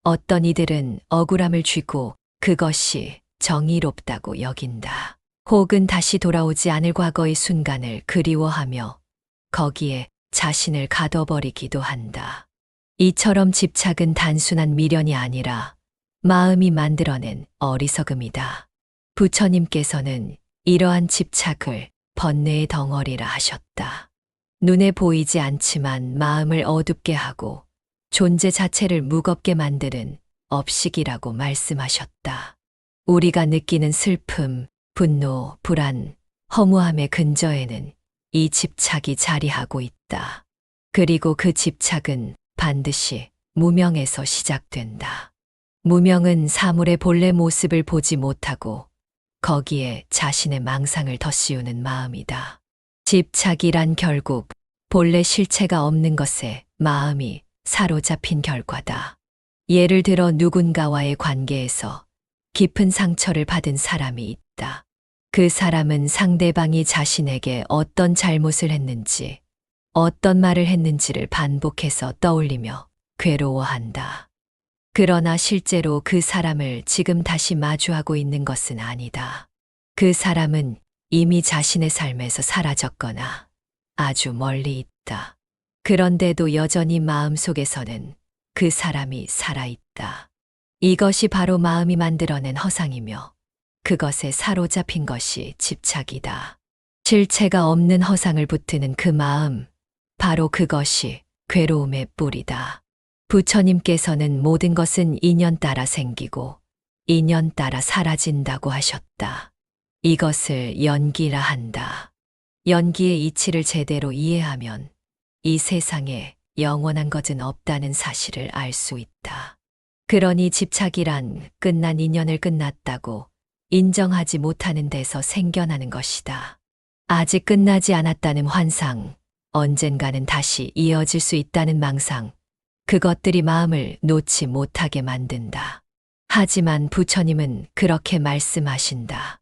어떤 이들은 억울함을 쥐고 그것이 정의롭다고 여긴다. 혹은 다시 돌아오지 않을 과거의 순간을 그리워하며 거기에 자신을 가둬버리기도 한다. 이처럼 집착은 단순한 미련이 아니라 마음이 만들어낸 어리석음이다. 부처님께서는 이러한 집착을 번뇌의 덩어리라 하셨다. 눈에 보이지 않지만 마음을 어둡게 하고 존재 자체를 무겁게 만드는 업식이라고 말씀하셨다. 우리가 느끼는 슬픔, 분노, 불안, 허무함의 근저에는 이 집착이 자리하고 있다. 그리고 그 집착은 반드시 무명에서 시작된다. 무명은 사물의 본래 모습을 보지 못하고 거기에 자신의 망상을 덧씌우는 마음이다. 집착이란 결국 본래 실체가 없는 것에 마음이 사로잡힌 결과다. 예를 들어 누군가와의 관계에서 깊은 상처를 받은 사람이 있다. 그 사람은 상대방이 자신에게 어떤 잘못을 했는지, 어떤 말을 했는지를 반복해서 떠올리며 괴로워한다. 그러나 실제로 그 사람을 지금 다시 마주하고 있는 것은 아니다. 그 사람은 이미 자신의 삶에서 사라졌거나 아주 멀리 있다. 그런데도 여전히 마음속에서는 그 사람이 살아있다. 이것이 바로 마음이 만들어낸 허상이며 그것에 사로잡힌 것이 집착이다. 실체가 없는 허상을 붙드는 그 마음, 바로 그것이 괴로움의 뿌리다. 부처님께서는 모든 것은 인연 따라 생기고 인연 따라 사라진다고 하셨다. 이것을 연기라 한다. 연기의 이치를 제대로 이해하면 이 세상에 영원한 것은 없다는 사실을 알 수 있다. 그러니 집착이란 끝난 인연을 끝났다고 인정하지 못하는 데서 생겨나는 것이다. 아직 끝나지 않았다는 환상, 언젠가는 다시 이어질 수 있다는 망상, 그것들이 마음을 놓지 못하게 만든다. 하지만 부처님은 그렇게 말씀하신다.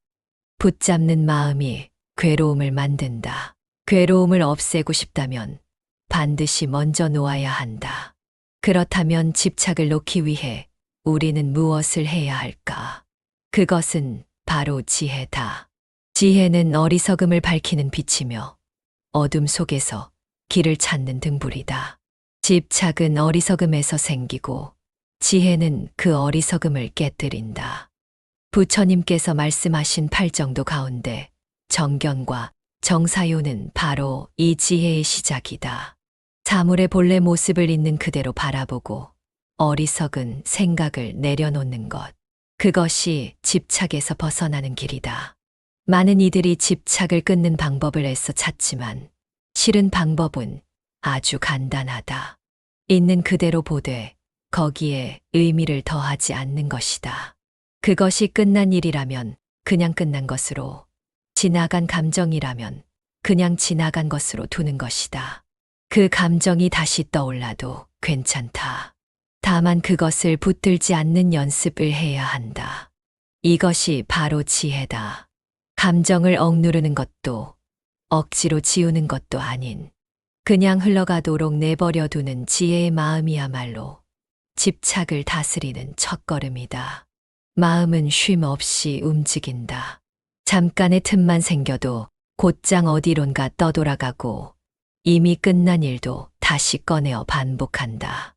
붙잡는 마음이 괴로움을 만든다. 괴로움을 없애고 싶다면 반드시 먼저 놓아야 한다. 그렇다면 집착을 놓기 위해 우리는 무엇을 해야 할까? 그것은 바로 지혜다. 지혜는 어리석음을 밝히는 빛이며 어둠 속에서 길을 찾는 등불이다. 집착은 어리석음에서 생기고 지혜는 그 어리석음을 깨뜨린다. 부처님께서 말씀하신 팔정도 가운데 정견과 정사요는 바로 이 지혜의 시작이다. 사물의 본래 모습을 있는 그대로 바라보고 어리석은 생각을 내려놓는 것. 그것이 집착에서 벗어나는 길이다. 많은 이들이 집착을 끊는 방법을 애써 찾지만 실은 방법은 아주 간단하다. 있는 그대로 보되 거기에 의미를 더하지 않는 것이다. 그것이 끝난 일이라면 그냥 끝난 것으로, 지나간 감정이라면 그냥 지나간 것으로 두는 것이다. 그 감정이 다시 떠올라도 괜찮다. 다만 그것을 붙들지 않는 연습을 해야 한다. 이것이 바로 지혜다. 감정을 억누르는 것도 억지로 지우는 것도 아닌 그냥 흘러가도록 내버려 두는 지혜의 마음이야말로 집착을 다스리는 첫걸음이다. 마음은 쉼 없이 움직인다. 잠깐의 틈만 생겨도 곧장 어디론가 떠돌아가고 이미 끝난 일도 다시 꺼내어 반복한다.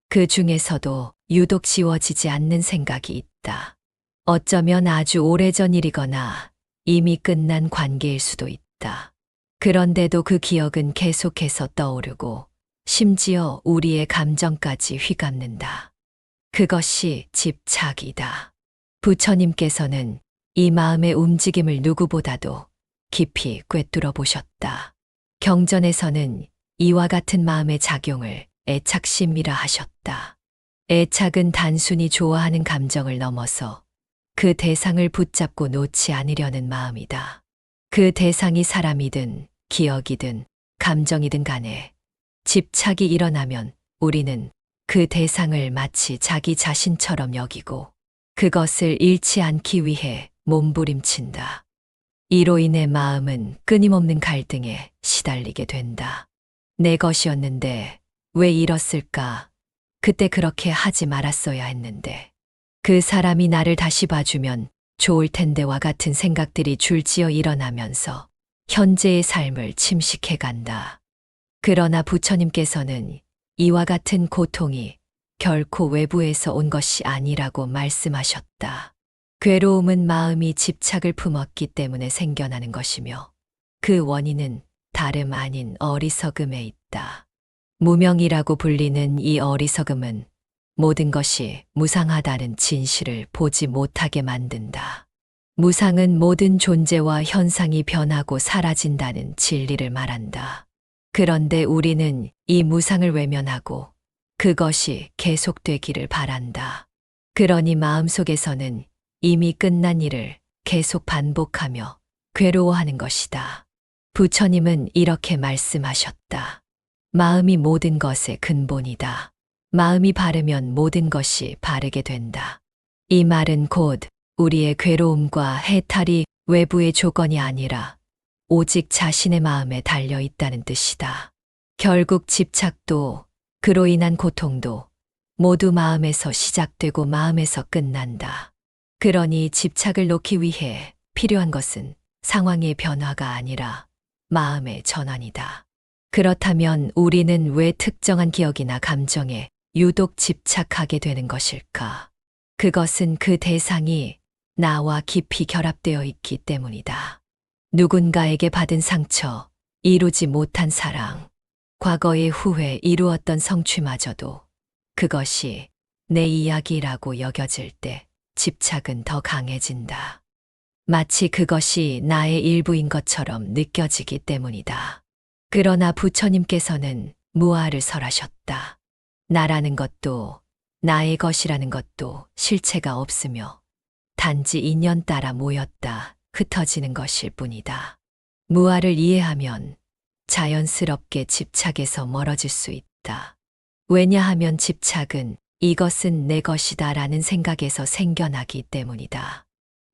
그 중에서도 유독 지워지지 않는 생각이 있다. 어쩌면 아주 오래전 일이거나 이미 끝난 관계일 수도 있다. 그런데도 그 기억은 계속해서 떠오르고 심지어 우리의 감정까지 휘감는다. 그것이 집착이다. 부처님께서는 이 마음의 움직임을 누구보다도 깊이 꿰뚫어 보셨다. 경전에서는 이와 같은 마음의 작용을 애착심이라 하셨다. 애착은 단순히 좋아하는 감정을 넘어서 그 대상을 붙잡고 놓지 않으려는 마음이다. 그 대상이 사람이든 기억이든 감정이든 간에 집착이 일어나면 우리는 그 대상을 마치 자기 자신처럼 여기고 그것을 잃지 않기 위해 몸부림친다. 이로 인해 마음은 끊임없는 갈등에 시달리게 된다. 내 것이었는데 왜 이렇을까? 그때 그렇게 하지 말았어야 했는데. 그 사람이 나를 다시 봐주면 좋을 텐데와 같은 생각들이 줄지어 일어나면서 현재의 삶을 침식해 간다. 그러나 부처님께서는 이와 같은 고통이 결코 외부에서 온 것이 아니라고 말씀하셨다. 괴로움은 마음이 집착을 품었기 때문에 생겨나는 것이며 그 원인은 다름 아닌 어리석음에 있다. 무명이라고 불리는 이 어리석음은 모든 것이 무상하다는 진실을 보지 못하게 만든다. 무상은 모든 존재와 현상이 변하고 사라진다는 진리를 말한다. 그런데 우리는 이 무상을 외면하고 그것이 계속되기를 바란다. 그러니 마음속에서는 이미 끝난 일을 계속 반복하며 괴로워하는 것이다. 부처님은 이렇게 말씀하셨다. 마음이 모든 것의 근본이다. 마음이 바르면 모든 것이 바르게 된다. 이 말은 곧 우리의 괴로움과 해탈이 외부의 조건이 아니라 오직 자신의 마음에 달려 있다는 뜻이다. 결국 집착도 그로 인한 고통도 모두 마음에서 시작되고 마음에서 끝난다. 그러니 집착을 놓기 위해 필요한 것은 상황의 변화가 아니라 마음의 전환이다. 그렇다면 우리는 왜 특정한 기억이나 감정에 유독 집착하게 되는 것일까? 그것은 그 대상이 나와 깊이 결합되어 있기 때문이다. 누군가에게 받은 상처, 이루지 못한 사랑, 과거의 후회 이루었던 성취마저도 그것이 내 이야기라고 여겨질 때 집착은 더 강해진다. 마치 그것이 나의 일부인 것처럼 느껴지기 때문이다. 그러나 부처님께서는 무아를 설하셨다. 나라는 것도 나의 것이라는 것도 실체가 없으며 단지 인연 따라 모였다 흩어지는 것일 뿐이다. 무아를 이해하면 자연스럽게 집착에서 멀어질 수 있다. 왜냐하면 집착은 이것은 내 것이다 라는 생각에서 생겨나기 때문이다.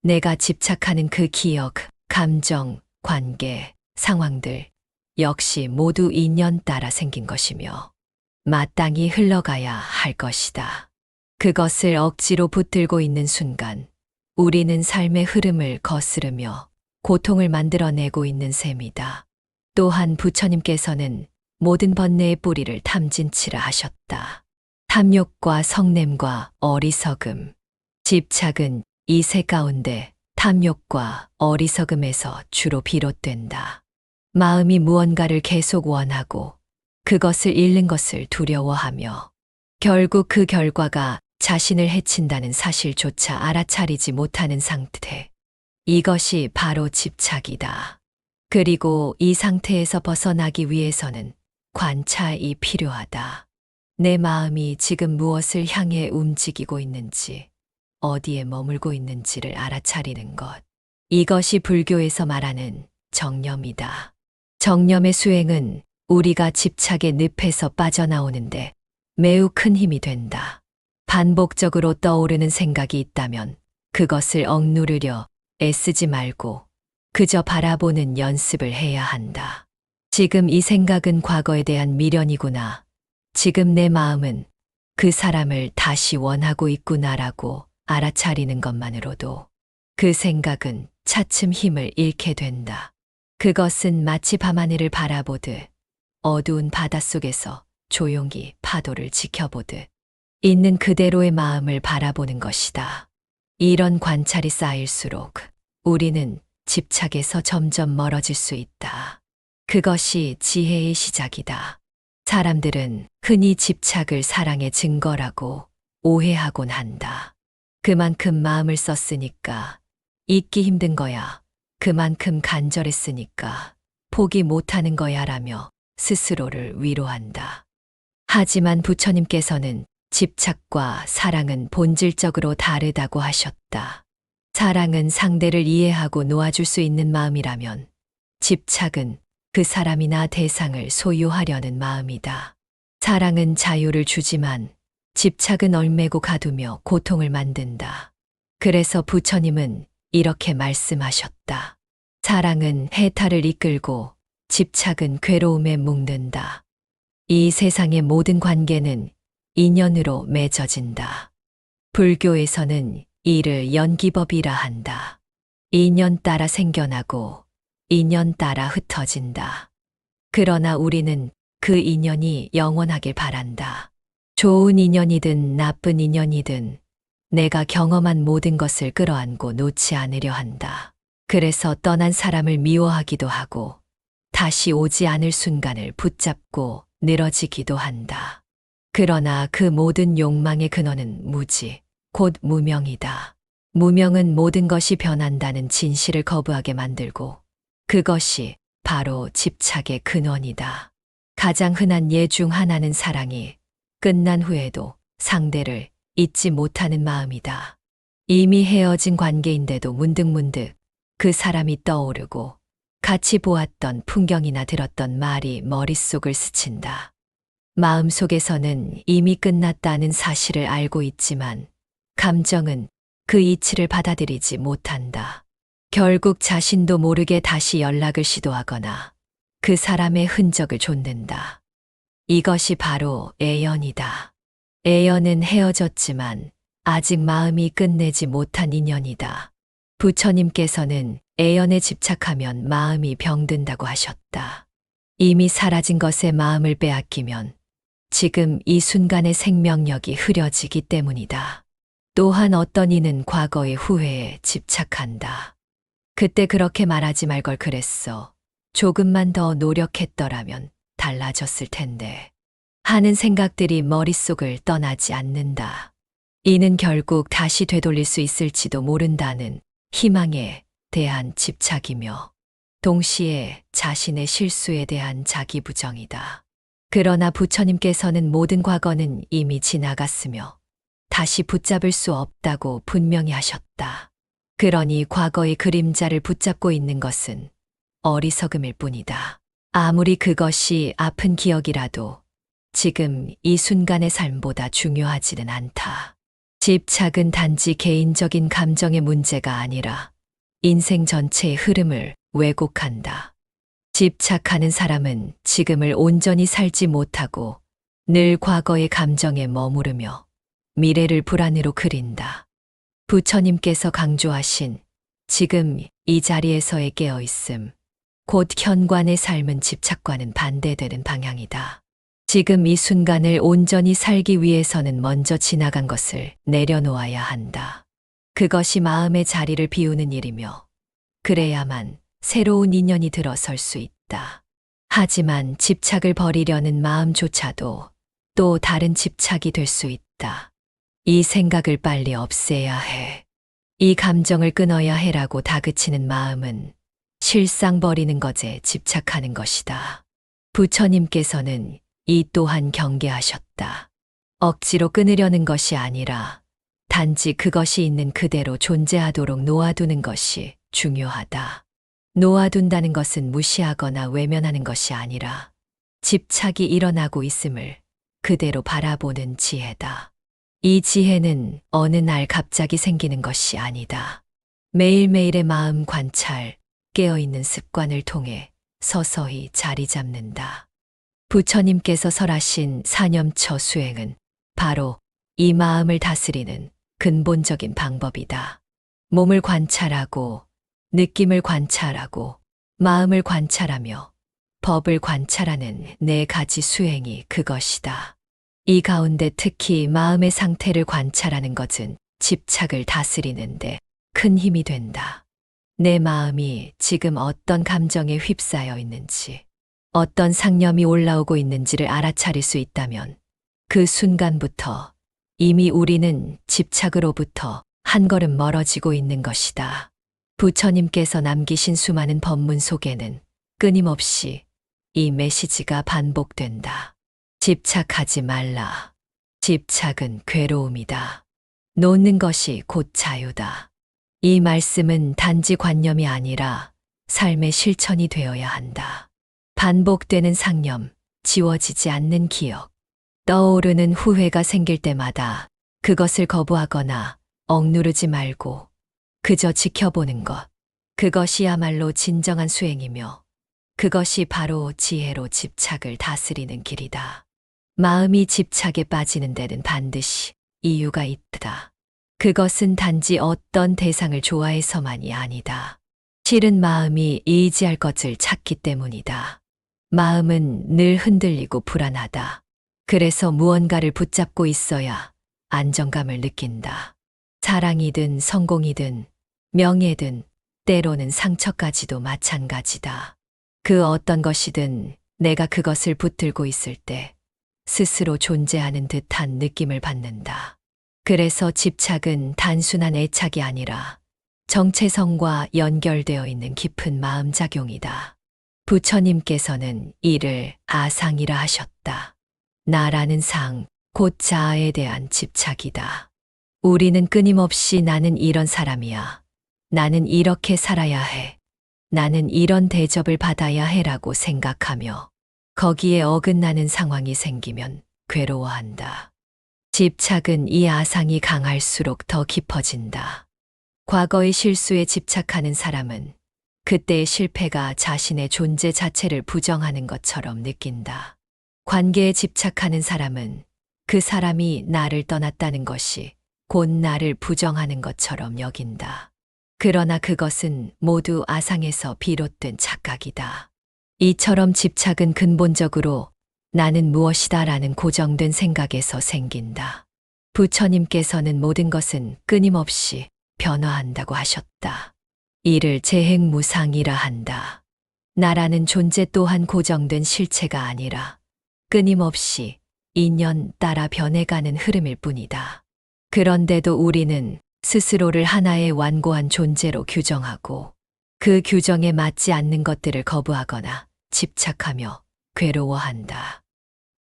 내가 집착하는 그 기억, 감정, 관계, 상황들 역시 모두 인연 따라 생긴 것이며 마땅히 흘러가야 할 것이다. 그것을 억지로 붙들고 있는 순간 우리는 삶의 흐름을 거스르며 고통을 만들어내고 있는 셈이다. 또한 부처님께서는 모든 번뇌의 뿌리를 탐진치라 하셨다. 탐욕과 성냄과 어리석음, 집착은 이 세 가운데 탐욕과 어리석음에서 주로 비롯된다. 마음이 무언가를 계속 원하고 그것을 잃는 것을 두려워하며 결국 그 결과가 자신을 해친다는 사실조차 알아차리지 못하는 상태. 이것이 바로 집착이다. 그리고 이 상태에서 벗어나기 위해서는 관찰이 필요하다. 내 마음이 지금 무엇을 향해 움직이고 있는지, 어디에 머물고 있는지를 알아차리는 것. 이것이 불교에서 말하는 정념이다. 정념의 수행은 우리가 집착의 늪에서 빠져나오는데 매우 큰 힘이 된다. 반복적으로 떠오르는 생각이 있다면 그것을 억누르려 애쓰지 말고 그저 바라보는 연습을 해야 한다. 지금 이 생각은 과거에 대한 미련이구나. 지금 내 마음은 그 사람을 다시 원하고 있구나라고 알아차리는 것만으로도 그 생각은 차츰 힘을 잃게 된다. 그것은 마치 밤하늘을 바라보듯 어두운 바닷속에서 조용히 파도를 지켜보듯 있는 그대로의 마음을 바라보는 것이다. 이런 관찰이 쌓일수록 우리는 집착에서 점점 멀어질 수 있다. 그것이 지혜의 시작이다. 사람들은 흔히 집착을 사랑의 증거라고 오해하곤 한다. 그만큼 마음을 썼으니까 잊기 힘든 거야. 그만큼 간절했으니까 포기 못하는 거야 라며 스스로를 위로한다. 하지만 부처님께서는 집착과 사랑은 본질적으로 다르다고 하셨다. 사랑은 상대를 이해하고 놓아줄 수 있는 마음이라면 집착은 그 사람이나 대상을 소유하려는 마음이다. 사랑은 자유를 주지만 집착은 얽매고 가두며 고통을 만든다. 그래서 부처님은 이렇게 말씀하셨다. 사랑은 해탈을 이끌고 집착은 괴로움에 묶는다. 이 세상의 모든 관계는 인연으로 맺어진다. 불교에서는 이를 연기법이라 한다. 인연 따라 생겨나고 인연 따라 흩어진다. 그러나 우리는 그 인연이 영원하길 바란다. 좋은 인연이든 나쁜 인연이든 내가 경험한 모든 것을 끌어안고 놓지 않으려 한다. 그래서 떠난 사람을 미워하기도 하고 다시 오지 않을 순간을 붙잡고 늘어지기도 한다. 그러나 그 모든 욕망의 근원은 무지, 곧 무명이다. 무명은 모든 것이 변한다는 진실을 거부하게 만들고 그것이 바로 집착의 근원이다. 가장 흔한 예 중 하나는 사랑이 끝난 후에도 상대를 잊지 못하는 마음이다. 이미 헤어진 관계인데도 문득문득 그 사람이 떠오르고 같이 보았던 풍경이나 들었던 말이 머릿속을 스친다. 마음속에서는 이미 끝났다는 사실을 알고 있지만 감정은 그 이치를 받아들이지 못한다. 결국 자신도 모르게 다시 연락을 시도하거나 그 사람의 흔적을 좇는다. 이것이 바로 애연이다. 애연은 헤어졌지만 아직 마음이 끝내지 못한 인연이다. 부처님께서는 애연에 집착하면 마음이 병든다고 하셨다. 이미 사라진 것에 마음을 빼앗기면 지금 이 순간의 생명력이 흐려지기 때문이다. 또한 어떤 이는 과거의 후회에 집착한다. 그때 그렇게 말하지 말 걸 그랬어. 조금만 더 노력했더라면 달라졌을 텐데. 하는 생각들이 머릿속을 떠나지 않는다. 이는 결국 다시 되돌릴 수 있을지도 모른다는 희망에 대한 집착이며 동시에 자신의 실수에 대한 자기 부정이다. 그러나 부처님께서는 모든 과거는 이미 지나갔으며 다시 붙잡을 수 없다고 분명히 하셨다. 그러니 과거의 그림자를 붙잡고 있는 것은 어리석음일 뿐이다. 아무리 그것이 아픈 기억이라도 지금 이 순간의 삶보다 중요하지는 않다. 집착은 단지 개인적인 감정의 문제가 아니라 인생 전체의 흐름을 왜곡한다. 집착하는 사람은 지금을 온전히 살지 못하고 늘 과거의 감정에 머무르며 미래를 불안으로 그린다. 부처님께서 강조하신 지금 이 자리에서의 깨어있음, 곧 현관의 삶은 집착과는 반대되는 방향이다. 지금 이 순간을 온전히 살기 위해서는 먼저 지나간 것을 내려놓아야 한다. 그것이 마음의 자리를 비우는 일이며 그래야만 새로운 인연이 들어설 수 있다. 하지만 집착을 버리려는 마음조차도 또 다른 집착이 될 수 있다. 이 생각을 빨리 없애야 해. 이 감정을 끊어야 해라고 다그치는 마음은 실상 버리는 것에 집착하는 것이다. 부처님께서는 이 또한 경계하셨다. 억지로 끊으려는 것이 아니라 단지 그것이 있는 그대로 존재하도록 놓아두는 것이 중요하다. 놓아둔다는 것은 무시하거나 외면하는 것이 아니라 집착이 일어나고 있음을 그대로 바라보는 지혜다. 이 지혜는 어느 날 갑자기 생기는 것이 아니다. 매일매일의 마음 관찰, 깨어있는 습관을 통해 서서히 자리 잡는다. 부처님께서 설하신 사념처 수행은 바로 이 마음을 다스리는 근본적인 방법이다. 몸을 관찰하고, 느낌을 관찰하고, 마음을 관찰하며 법을 관찰하는 네 가지 수행이 그것이다. 이 가운데 특히 마음의 상태를 관찰하는 것은 집착을 다스리는데 큰 힘이 된다. 내 마음이 지금 어떤 감정에 휩싸여 있는지, 어떤 상념이 올라오고 있는지를 알아차릴 수 있다면 그 순간부터 이미 우리는 집착으로부터 한 걸음 멀어지고 있는 것이다. 부처님께서 남기신 수많은 법문 속에는 끊임없이 이 메시지가 반복된다. 집착하지 말라. 집착은 괴로움이다. 놓는 것이 곧 자유다. 이 말씀은 단지 관념이 아니라 삶의 실천이 되어야 한다. 반복되는 상념, 지워지지 않는 기억, 떠오르는 후회가 생길 때마다 그것을 거부하거나 억누르지 말고 그저 지켜보는 것. 그것이야말로 진정한 수행이며 그것이 바로 지혜로 집착을 다스리는 길이다. 마음이 집착에 빠지는 데는 반드시 이유가 있다. 그것은 단지 어떤 대상을 좋아해서만이 아니다. 싫은 마음이 의지할 것을 찾기 때문이다. 마음은 늘 흔들리고 불안하다. 그래서 무언가를 붙잡고 있어야 안정감을 느낀다. 사랑이든 성공이든 명예든 때로는 상처까지도 마찬가지다. 그 어떤 것이든 내가 그것을 붙들고 있을 때 스스로 존재하는 듯한 느낌을 받는다. 그래서 집착은 단순한 애착이 아니라 정체성과 연결되어 있는 깊은 마음작용이다. 부처님께서는 이를 아상이라 하셨다. 나라는 상, 곧 자아에 대한 집착이다. 우리는 끊임없이 나는 이런 사람이야. 나는 이렇게 살아야 해. 나는 이런 대접을 받아야 해라고 생각하며 거기에 어긋나는 상황이 생기면 괴로워한다. 집착은 이 아상이 강할수록 더 깊어진다. 과거의 실수에 집착하는 사람은 그때의 실패가 자신의 존재 자체를 부정하는 것처럼 느낀다. 관계에 집착하는 사람은 그 사람이 나를 떠났다는 것이 곧 나를 부정하는 것처럼 여긴다. 그러나 그것은 모두 아상에서 비롯된 착각이다. 이처럼 집착은 근본적으로 나는 무엇이다라는 고정된 생각에서 생긴다. 부처님께서는 모든 것은 끊임없이 변화한다고 하셨다. 이를 재행무상이라 한다. 나라는 존재 또한 고정된 실체가 아니라 끊임없이 인연 따라 변해가는 흐름일 뿐이다. 그런데도 우리는 스스로를 하나의 완고한 존재로 규정하고 그 규정에 맞지 않는 것들을 거부하거나 집착하며 괴로워한다.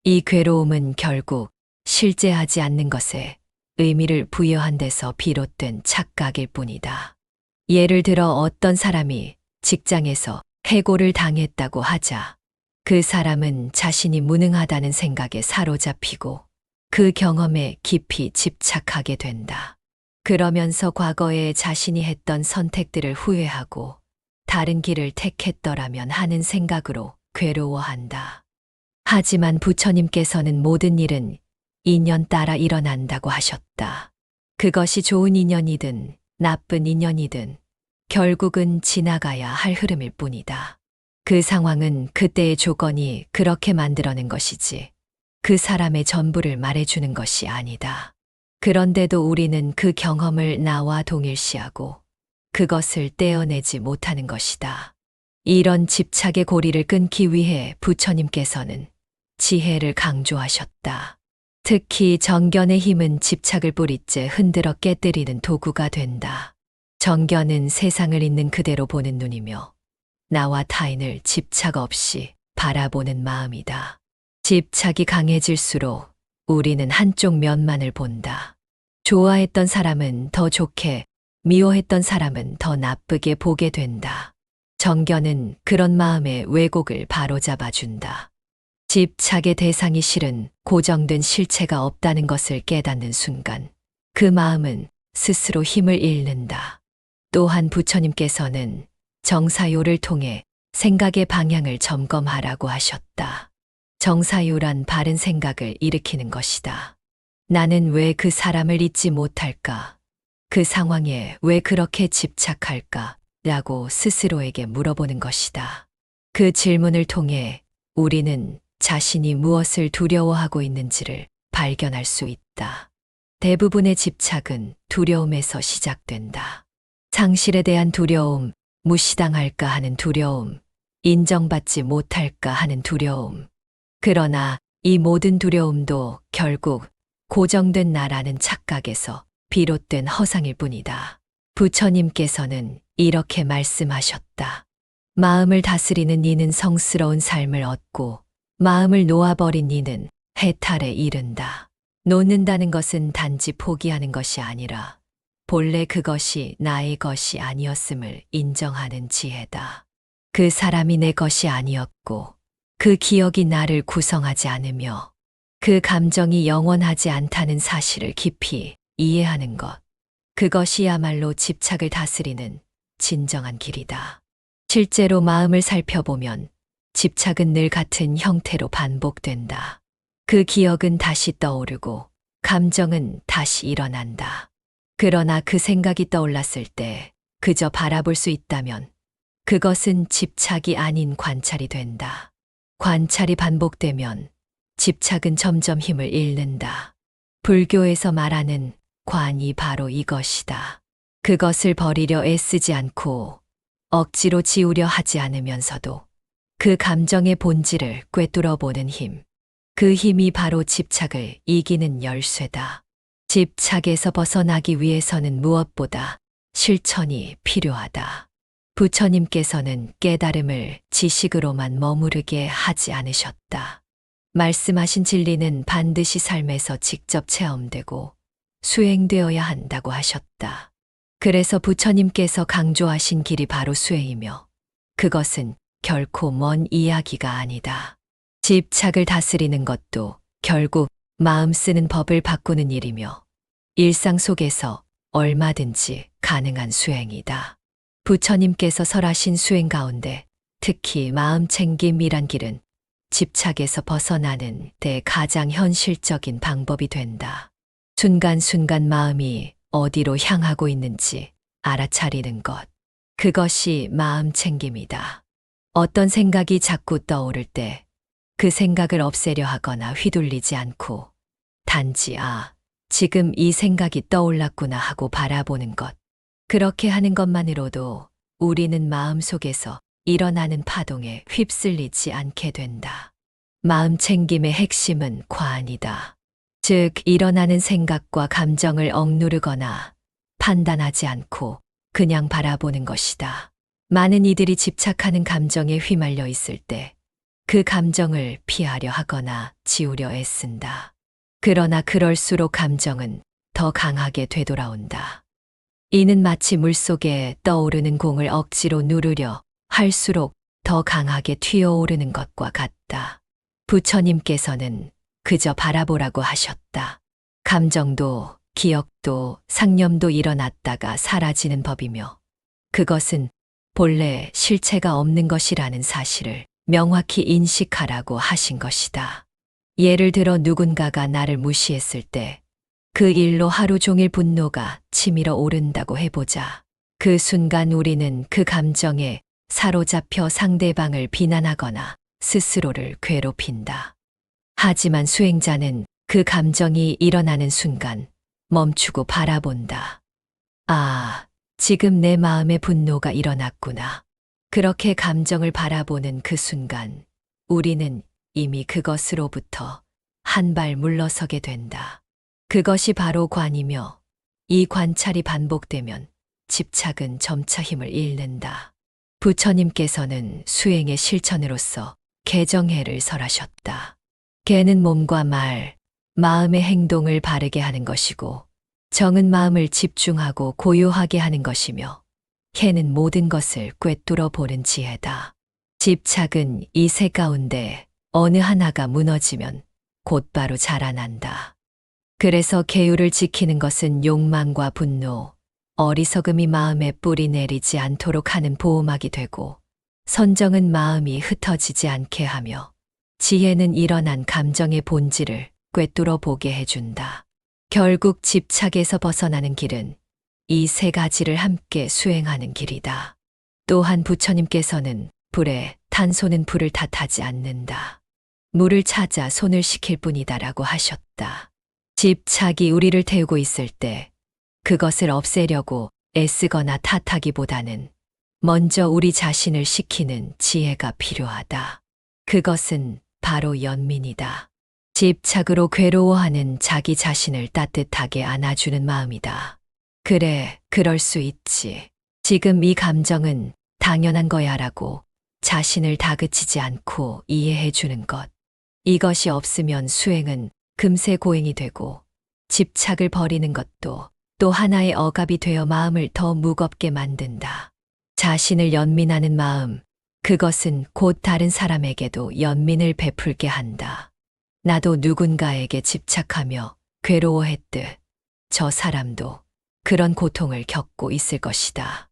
이 괴로움은 결국 실제하지 않는 것에 의미를 부여한 데서 비롯된 착각일 뿐이다. 예를 들어 어떤 사람이 직장에서 해고를 당했다고 하자 그 사람은 자신이 무능하다는 생각에 사로잡히고 그 경험에 깊이 집착하게 된다. 그러면서 과거에 자신이 했던 선택들을 후회하고 다른 길을 택했더라면 하는 생각으로 괴로워한다. 하지만 부처님께서는 모든 일은 인연 따라 일어난다고 하셨다. 그것이 좋은 인연이든 나쁜 인연이든 결국은 지나가야 할 흐름일 뿐이다. 그 상황은 그때의 조건이 그렇게 만들어낸 것이지 그 사람의 전부를 말해주는 것이 아니다. 그런데도 우리는 그 경험을 나와 동일시하고 그것을 떼어내지 못하는 것이다. 이런 집착의 고리를 끊기 위해 부처님께서는 지혜를 강조하셨다. 특히 정견의 힘은 집착을 뿌리째 흔들어 깨뜨리는 도구가 된다. 정견은 세상을 있는 그대로 보는 눈이며 나와 타인을 집착 없이 바라보는 마음이다. 집착이 강해질수록 우리는 한쪽 면만을 본다. 좋아했던 사람은 더 좋게, 미워했던 사람은 더 나쁘게 보게 된다. 정견은 그런 마음의 왜곡을 바로잡아 준다. 집착의 대상이 실은 고정된 실체가 없다는 것을 깨닫는 순간 그 마음은 스스로 힘을 잃는다. 또한 부처님께서는 정사요를 통해 생각의 방향을 점검하라고 하셨다. 정사요란 바른 생각을 일으키는 것이다. 나는 왜 그 사람을 잊지 못할까? 그 상황에 왜 그렇게 집착할까? 라고 스스로에게 물어보는 것이다. 그 질문을 통해 우리는 자신이 무엇을 두려워하고 있는지를 발견할 수 있다. 대부분의 집착은 두려움에서 시작된다. 상실에 대한 두려움, 무시당할까 하는 두려움, 인정받지 못할까 하는 두려움. 그러나 이 모든 두려움도 결국 고정된 나라는 착각에서 비롯된 허상일 뿐이다. 부처님께서는 이렇게 말씀하셨다. 마음을 다스리는 이는 성스러운 삶을 얻고 마음을 놓아버린 이는 해탈에 이른다. 놓는다는 것은 단지 포기하는 것이 아니라 본래 그것이 나의 것이 아니었음을 인정하는 지혜다. 그 사람이 내 것이 아니었고 그 기억이 나를 구성하지 않으며 그 감정이 영원하지 않다는 사실을 깊이 이해하는 것. 그것이야말로 집착을 다스리는 진정한 길이다. 실제로 마음을 살펴보면 집착은 늘 같은 형태로 반복된다. 그 기억은 다시 떠오르고 감정은 다시 일어난다. 그러나 그 생각이 떠올랐을 때 그저 바라볼 수 있다면 그것은 집착이 아닌 관찰이 된다. 관찰이 반복되면 집착은 점점 힘을 잃는다. 불교에서 말하는 관이 바로 이것이다. 그것을 버리려 애쓰지 않고 억지로 지우려 하지 않으면서도 그 감정의 본질을 꿰뚫어 보는 힘. 그 힘이 바로 집착을 이기는 열쇠다. 집착에서 벗어나기 위해서는 무엇보다 실천이 필요하다. 부처님께서는 깨달음을 지식으로만 머무르게 하지 않으셨다. 말씀하신 진리는 반드시 삶에서 직접 체험되고 수행되어야 한다고 하셨다. 그래서 부처님께서 강조하신 길이 바로 수행이며 그것은 결코 먼 이야기가 아니다. 집착을 다스리는 것도 결국 마음 쓰는 법을 바꾸는 일이며 일상 속에서 얼마든지 가능한 수행이다. 부처님께서 설하신 수행 가운데 특히 마음 챙김이란 길은 집착에서 벗어나는 데 가장 현실적인 방법이 된다. 순간순간 마음이 어디로 향하고 있는지 알아차리는 것. 그것이 마음 챙김이다. 어떤 생각이 자꾸 떠오를 때 그 생각을 없애려 하거나 휘둘리지 않고 단지 지금 이 생각이 떠올랐구나 하고 바라보는 것. 그렇게 하는 것만으로도 우리는 마음속에서 일어나는 파동에 휩쓸리지 않게 된다. 마음 챙김의 핵심은 관이다. 즉, 일어나는 생각과 감정을 억누르거나 판단하지 않고 그냥 바라보는 것이다. 많은 이들이 집착하는 감정에 휘말려 있을 때 그 감정을 피하려 하거나 지우려 애쓴다. 그러나 그럴수록 감정은 더 강하게 되돌아온다. 이는 마치 물속에 떠오르는 공을 억지로 누르려 할수록 더 강하게 튀어오르는 것과 같다. 부처님께서는 그저 바라보라고 하셨다. 감정도 기억도 상념도 일어났다가 사라지는 법이며 그것은 본래 실체가 없는 것이라는 사실을 명확히 인식하라고 하신 것이다. 예를 들어 누군가가 나를 무시했을 때 그 일로 하루 종일 분노가 치밀어 오른다고 해보자. 그 순간 우리는 그 감정에 사로잡혀 상대방을 비난하거나 스스로를 괴롭힌다. 하지만 수행자는 그 감정이 일어나는 순간 멈추고 바라본다. 아, 지금 내 마음에 분노가 일어났구나. 그렇게 감정을 바라보는 그 순간 우리는 이미 그것으로부터 한 발 물러서게 된다. 그것이 바로 관이며 이 관찰이 반복되면 집착은 점차 힘을 잃는다. 부처님께서는 수행의 실천으로서 개정해를 설하셨다. 개는 몸과 말, 마음의 행동을 바르게 하는 것이고 정은 마음을 집중하고 고요하게 하는 것이며 해는 모든 것을 꿰뚫어 보는 지혜다. 집착은 이 세 가운데 어느 하나가 무너지면 곧바로 자라난다. 그래서 계율을 지키는 것은 욕망과 분노, 어리석음이 마음에 뿌리 내리지 않도록 하는 보호막이 되고 선정은 마음이 흩어지지 않게 하며 지혜는 일어난 감정의 본질을 꿰뚫어 보게 해준다. 결국 집착에서 벗어나는 길은 이 세 가지를 함께 수행하는 길이다. 또한 부처님께서는 불에 탄 손은 불을 탓하지 않는다. 물을 찾아 손을 식힐 뿐이다라고 하셨다. 집착이 우리를 태우고 있을 때 그것을 없애려고 애쓰거나 탓하기보다는 먼저 우리 자신을 식히는 지혜가 필요하다. 그것은 바로 연민이다. 집착으로 괴로워하는 자기 자신을 따뜻하게 안아주는 마음이다. 그래, 그럴 수 있지. 지금 이 감정은 당연한 거야라고 자신을 다그치지 않고 이해해주는 것. 이것이 없으면 수행은 금세 고행이 되고 집착을 버리는 것도 또 하나의 억압이 되어 마음을 더 무겁게 만든다. 자신을 연민하는 마음, 그것은 곧 다른 사람에게도 연민을 베풀게 한다. 나도 누군가에게 집착하며 괴로워했듯 저 사람도 그런 고통을 겪고 있을 것이다.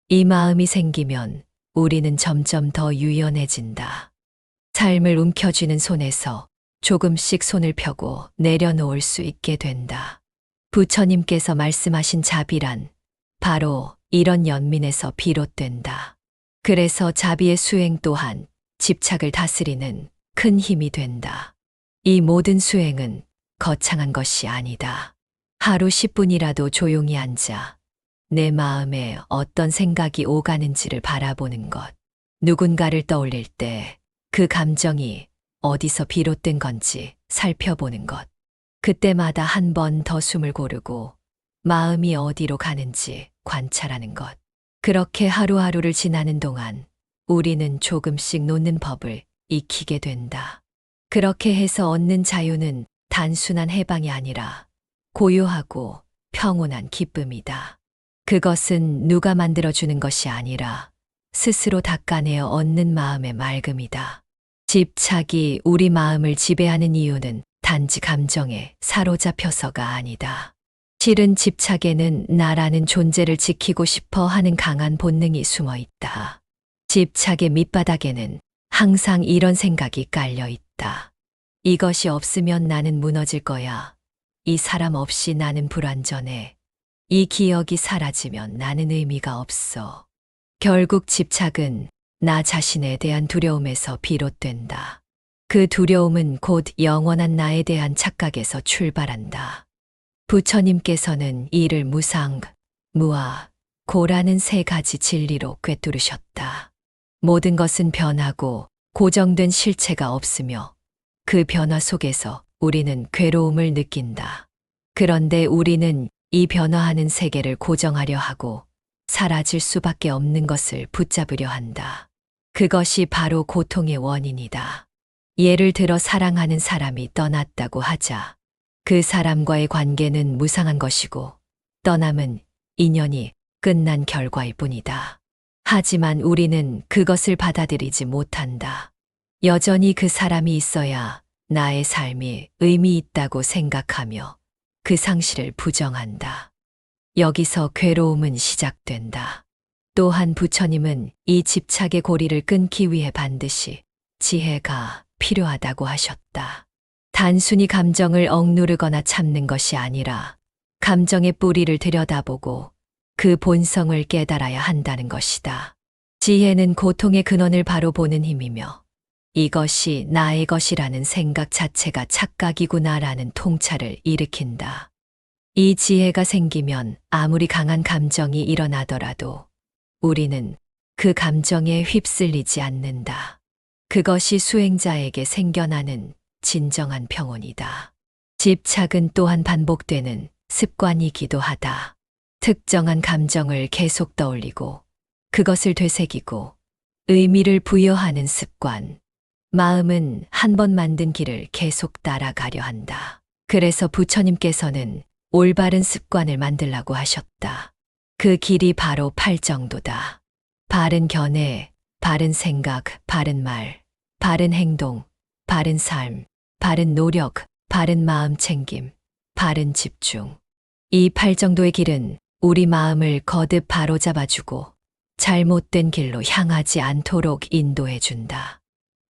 이 마음이 생기면 우리는 점점 더 유연해진다. 삶을 움켜쥐는 손에서 조금씩 손을 펴고 내려놓을 수 있게 된다. 부처님께서 말씀하신 자비란 바로 이런 연민에서 비롯된다. 그래서 자비의 수행 또한 집착을 다스리는 큰 힘이 된다. 이 모든 수행은 거창한 것이 아니다. 하루 10분이라도 조용히 앉아 내 마음에 어떤 생각이 오가는지를 바라보는 것. 누군가를 떠올릴 때 그 감정이 어디서 비롯된 건지 살펴보는 것. 그때마다 한 번 더 숨을 고르고 마음이 어디로 가는지 관찰하는 것. 그렇게 하루하루를 지나는 동안 우리는 조금씩 놓는 법을 익히게 된다. 그렇게 해서 얻는 자유는 단순한 해방이 아니라 고요하고 평온한 기쁨이다. 그것은 누가 만들어주는 것이 아니라 스스로 닦아내어 얻는 마음의 맑음이다. 집착이 우리 마음을 지배하는 이유는 단지 감정에 사로잡혀서가 아니다. 실은 집착에는 나라는 존재를 지키고 싶어 하는 강한 본능이 숨어 있다. 집착의 밑바닥에는 항상 이런 생각이 깔려 있다. 이것이 없으면 나는 무너질 거야. 이 사람 없이 나는 불완전해. 이 기억이 사라지면 나는 의미가 없어. 결국 집착은 나 자신에 대한 두려움에서 비롯된다. 그 두려움은 곧 영원한 나에 대한 착각에서 출발한다. 부처님께서는 이를 무상, 무아, 고라는 세 가지 진리로 꿰뚫으셨다. 모든 것은 변하고 고정된 실체가 없으며 그 변화 속에서 우리는 괴로움을 느낀다. 그런데 우리는 이 변화하는 세계를 고정하려 하고 사라질 수밖에 없는 것을 붙잡으려 한다. 그것이 바로 고통의 원인이다. 예를 들어 사랑하는 사람이 떠났다고 하자. 그 사람과의 관계는 무상한 것이고 떠남은 인연이 끝난 결과일 뿐이다. 하지만 우리는 그것을 받아들이지 못한다. 여전히 그 사람이 있어야 나의 삶이 의미 있다고 생각하며 그 상실을 부정한다. 여기서 괴로움은 시작된다. 또한 부처님은 이 집착의 고리를 끊기 위해 반드시 지혜가 필요하다고 하셨다. 단순히 감정을 억누르거나 참는 것이 아니라 감정의 뿌리를 들여다보고 그 본성을 깨달아야 한다는 것이다. 지혜는 고통의 근원을 바로 보는 힘이며 이것이 나의 것이라는 생각 자체가 착각이구나라는 통찰을 일으킨다. 이 지혜가 생기면 아무리 강한 감정이 일어나더라도 우리는 그 감정에 휩쓸리지 않는다. 그것이 수행자에게 생겨나는 진정한 평온이다. 집착은 또한 반복되는 습관이기도 하다. 특정한 감정을 계속 떠올리고 그것을 되새기고 의미를 부여하는 습관. 마음은 한 번 만든 길을 계속 따라가려 한다. 그래서 부처님께서는 올바른 습관을 만들라고 하셨다. 그 길이 바로 팔정도다. 바른 견해, 바른 생각, 바른 말, 바른 행동, 바른 삶, 바른 노력, 바른 마음 챙김, 바른 집중. 이 팔정도의 길은 우리 마음을 거듭 바로잡아주고 잘못된 길로 향하지 않도록 인도해준다.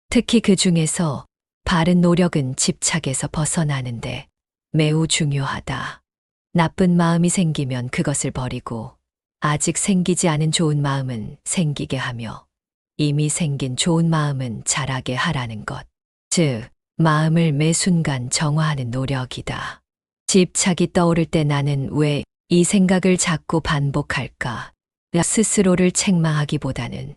특히 그 중에서 바른 노력은 집착에서 벗어나는데 매우 중요하다. 나쁜 마음이 생기면 그것을 버리고 아직 생기지 않은 좋은 마음은 생기게 하며 이미 생긴 좋은 마음은 자라게 하라는 것. 즉, 마음을 매 순간 정화하는 노력이다. 집착이 떠오를 때 나는 왜 이 생각을 자꾸 반복할까? 스스로를 책망하기보다는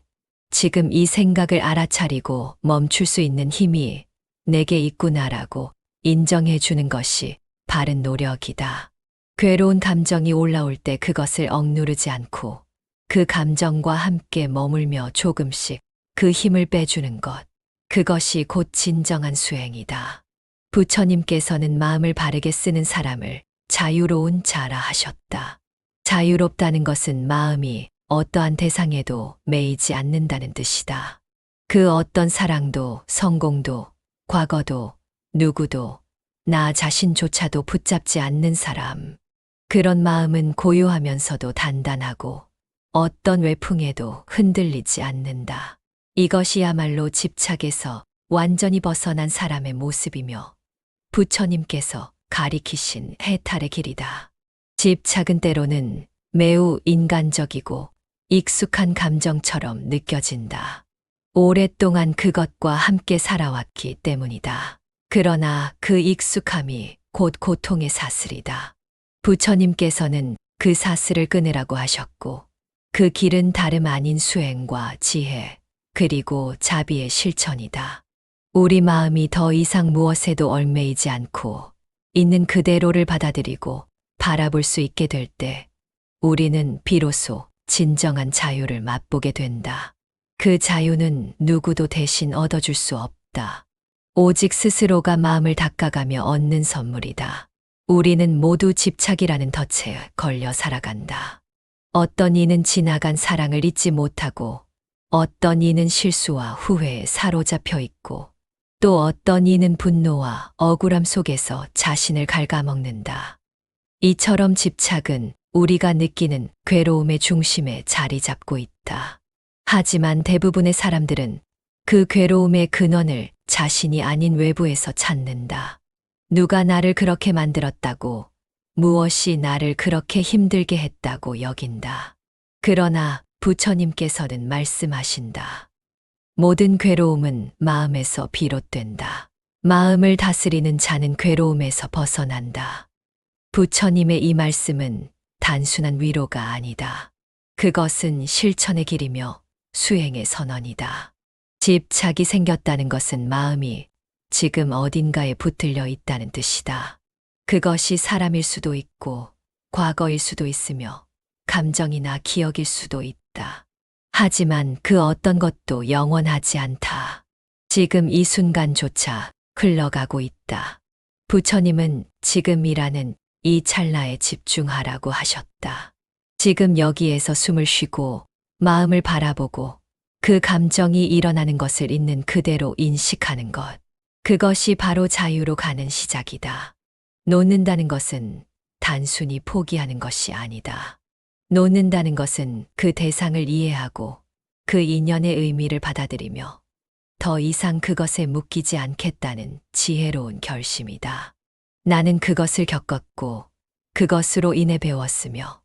지금 이 생각을 알아차리고 멈출 수 있는 힘이 내게 있구나라고 인정해 주는 것이 바른 노력이다. 괴로운 감정이 올라올 때 그것을 억누르지 않고 그 감정과 함께 머물며 조금씩 그 힘을 빼주는 것. 그것이 곧 진정한 수행이다. 부처님께서는 마음을 바르게 쓰는 사람을 자유로운 자라 하셨다. 자유롭다는 것은 마음이 어떠한 대상에도 매이지 않는다는 뜻이다. 그 어떤 사랑도, 성공도, 과거도, 누구도, 나 자신조차도 붙잡지 않는 사람. 그런 마음은 고요하면서도 단단하고 어떤 외풍에도 흔들리지 않는다. 이것이야말로 집착에서 완전히 벗어난 사람의 모습이며 부처님께서 가리키신 해탈의 길이다. 집착은 때로는 매우 인간적이고 익숙한 감정처럼 느껴진다. 오랫동안 그것과 함께 살아왔기 때문이다. 그러나 그 익숙함이 곧 고통의 사슬이다. 부처님께서는 그 사슬을 끊으라고 하셨고 그 길은 다름 아닌 수행과 지혜 그리고 자비의 실천이다. 우리 마음이 더 이상 무엇에도 얽매이지 않고 있는 그대로를 받아들이고 바라볼 수 있게 될 때 우리는 비로소 진정한 자유를 맛보게 된다. 그 자유는 누구도 대신 얻어줄 수 없다. 오직 스스로가 마음을 닦아가며 얻는 선물이다. 우리는 모두 집착이라는 덫에 걸려 살아간다. 어떤 이는 지나간 사랑을 잊지 못하고 어떤 이는 실수와 후회에 사로잡혀 있고 또 어떤 이는 분노와 억울함 속에서 자신을 갉아먹는다. 이처럼 집착은 우리가 느끼는 괴로움의 중심에 자리 잡고 있다. 하지만 대부분의 사람들은 그 괴로움의 근원을 자신이 아닌 외부에서 찾는다. 누가 나를 그렇게 만들었다고, 무엇이 나를 그렇게 힘들게 했다고 여긴다. 그러나 부처님께서는 말씀하신다. 모든 괴로움은 마음에서 비롯된다. 마음을 다스리는 자는 괴로움에서 벗어난다. 부처님의 이 말씀은 단순한 위로가 아니다. 그것은 실천의 길이며 수행의 선언이다. 집착이 생겼다는 것은 마음이 지금 어딘가에 붙들려 있다는 뜻이다. 그것이 사람일 수도 있고 과거일 수도 있으며 감정이나 기억일 수도 있다. 하지만 그 어떤 것도 영원하지 않다. 지금 이 순간조차 흘러가고 있다. 부처님은 지금이라는 이 찰나에 집중하라고 하셨다. 지금 여기에서 숨을 쉬고 마음을 바라보고 그 감정이 일어나는 것을 있는 그대로 인식하는 것. 그것이 바로 자유로 가는 시작이다. 놓는다는 것은 단순히 포기하는 것이 아니다. 놓는다는 것은 그 대상을 이해하고 그 인연의 의미를 받아들이며 더 이상 그것에 묶이지 않겠다는 지혜로운 결심이다. 나는 그것을 겪었고 그것으로 인해 배웠으며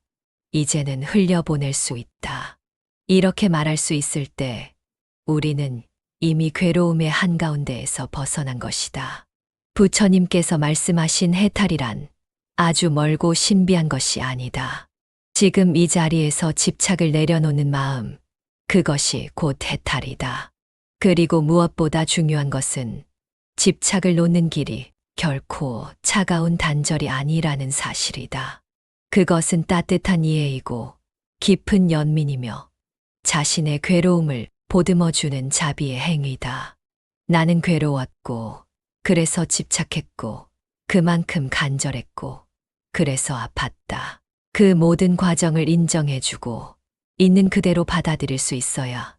이제는 흘려보낼 수 있다. 이렇게 말할 수 있을 때 우리는 이미 괴로움의 한가운데에서 벗어난 것이다. 부처님께서 말씀하신 해탈이란 아주 멀고 신비한 것이 아니다. 지금 이 자리에서 집착을 내려놓는 마음, 그것이 곧 해탈이다. 그리고 무엇보다 중요한 것은 집착을 놓는 길이 결코 차가운 단절이 아니라는 사실이다. 그것은 따뜻한 이해이고 깊은 연민이며 자신의 괴로움을 보듬어주는 자비의 행위다. 나는 괴로웠고, 그래서 집착했고, 그만큼 간절했고, 그래서 아팠다. 그 모든 과정을 인정해주고, 있는 그대로 받아들일 수 있어야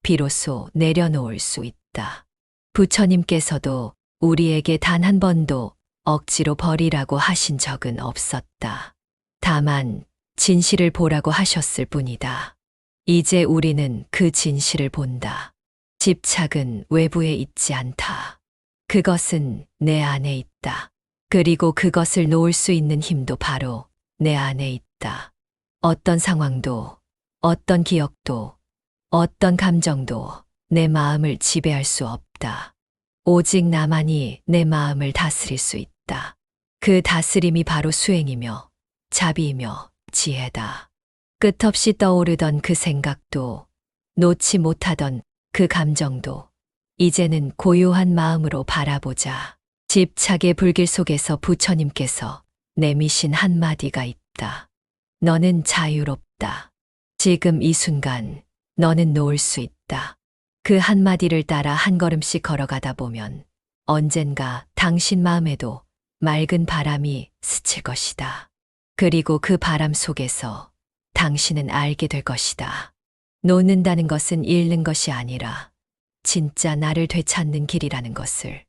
비로소 내려놓을 수 있다. 부처님께서도 우리에게 단 한 번도 억지로 버리라고 하신 적은 없었다. 다만 진실을 보라고 하셨을 뿐이다. 이제 우리는 그 진실을 본다. 집착은 외부에 있지 않다. 그것은 내 안에 있다. 그리고 그것을 놓을 수 있는 힘도 바로 내 안에 있다. 어떤 상황도, 어떤 기억도, 어떤 감정도 내 마음을 지배할 수 없다. 오직 나만이 내 마음을 다스릴 수 있다. 그 다스림이 바로 수행이며 자비이며 지혜다. 끝없이 떠오르던 그 생각도 놓지 못하던 그 감정도 이제는 고요한 마음으로 바라보자. 집착의 불길 속에서 부처님께서 내미신 한마디가 있다. 너는 자유롭다. 지금 이 순간 너는 놓을 수 있다. 그 한마디를 따라 한 걸음씩 걸어가다 보면 언젠가 당신 마음에도 맑은 바람이 스칠 것이다. 그리고 그 바람 속에서 당신은 알게 될 것이다. 놓는다는 것은 잃는 것이 아니라 진짜 나를 되찾는 길이라는 것을.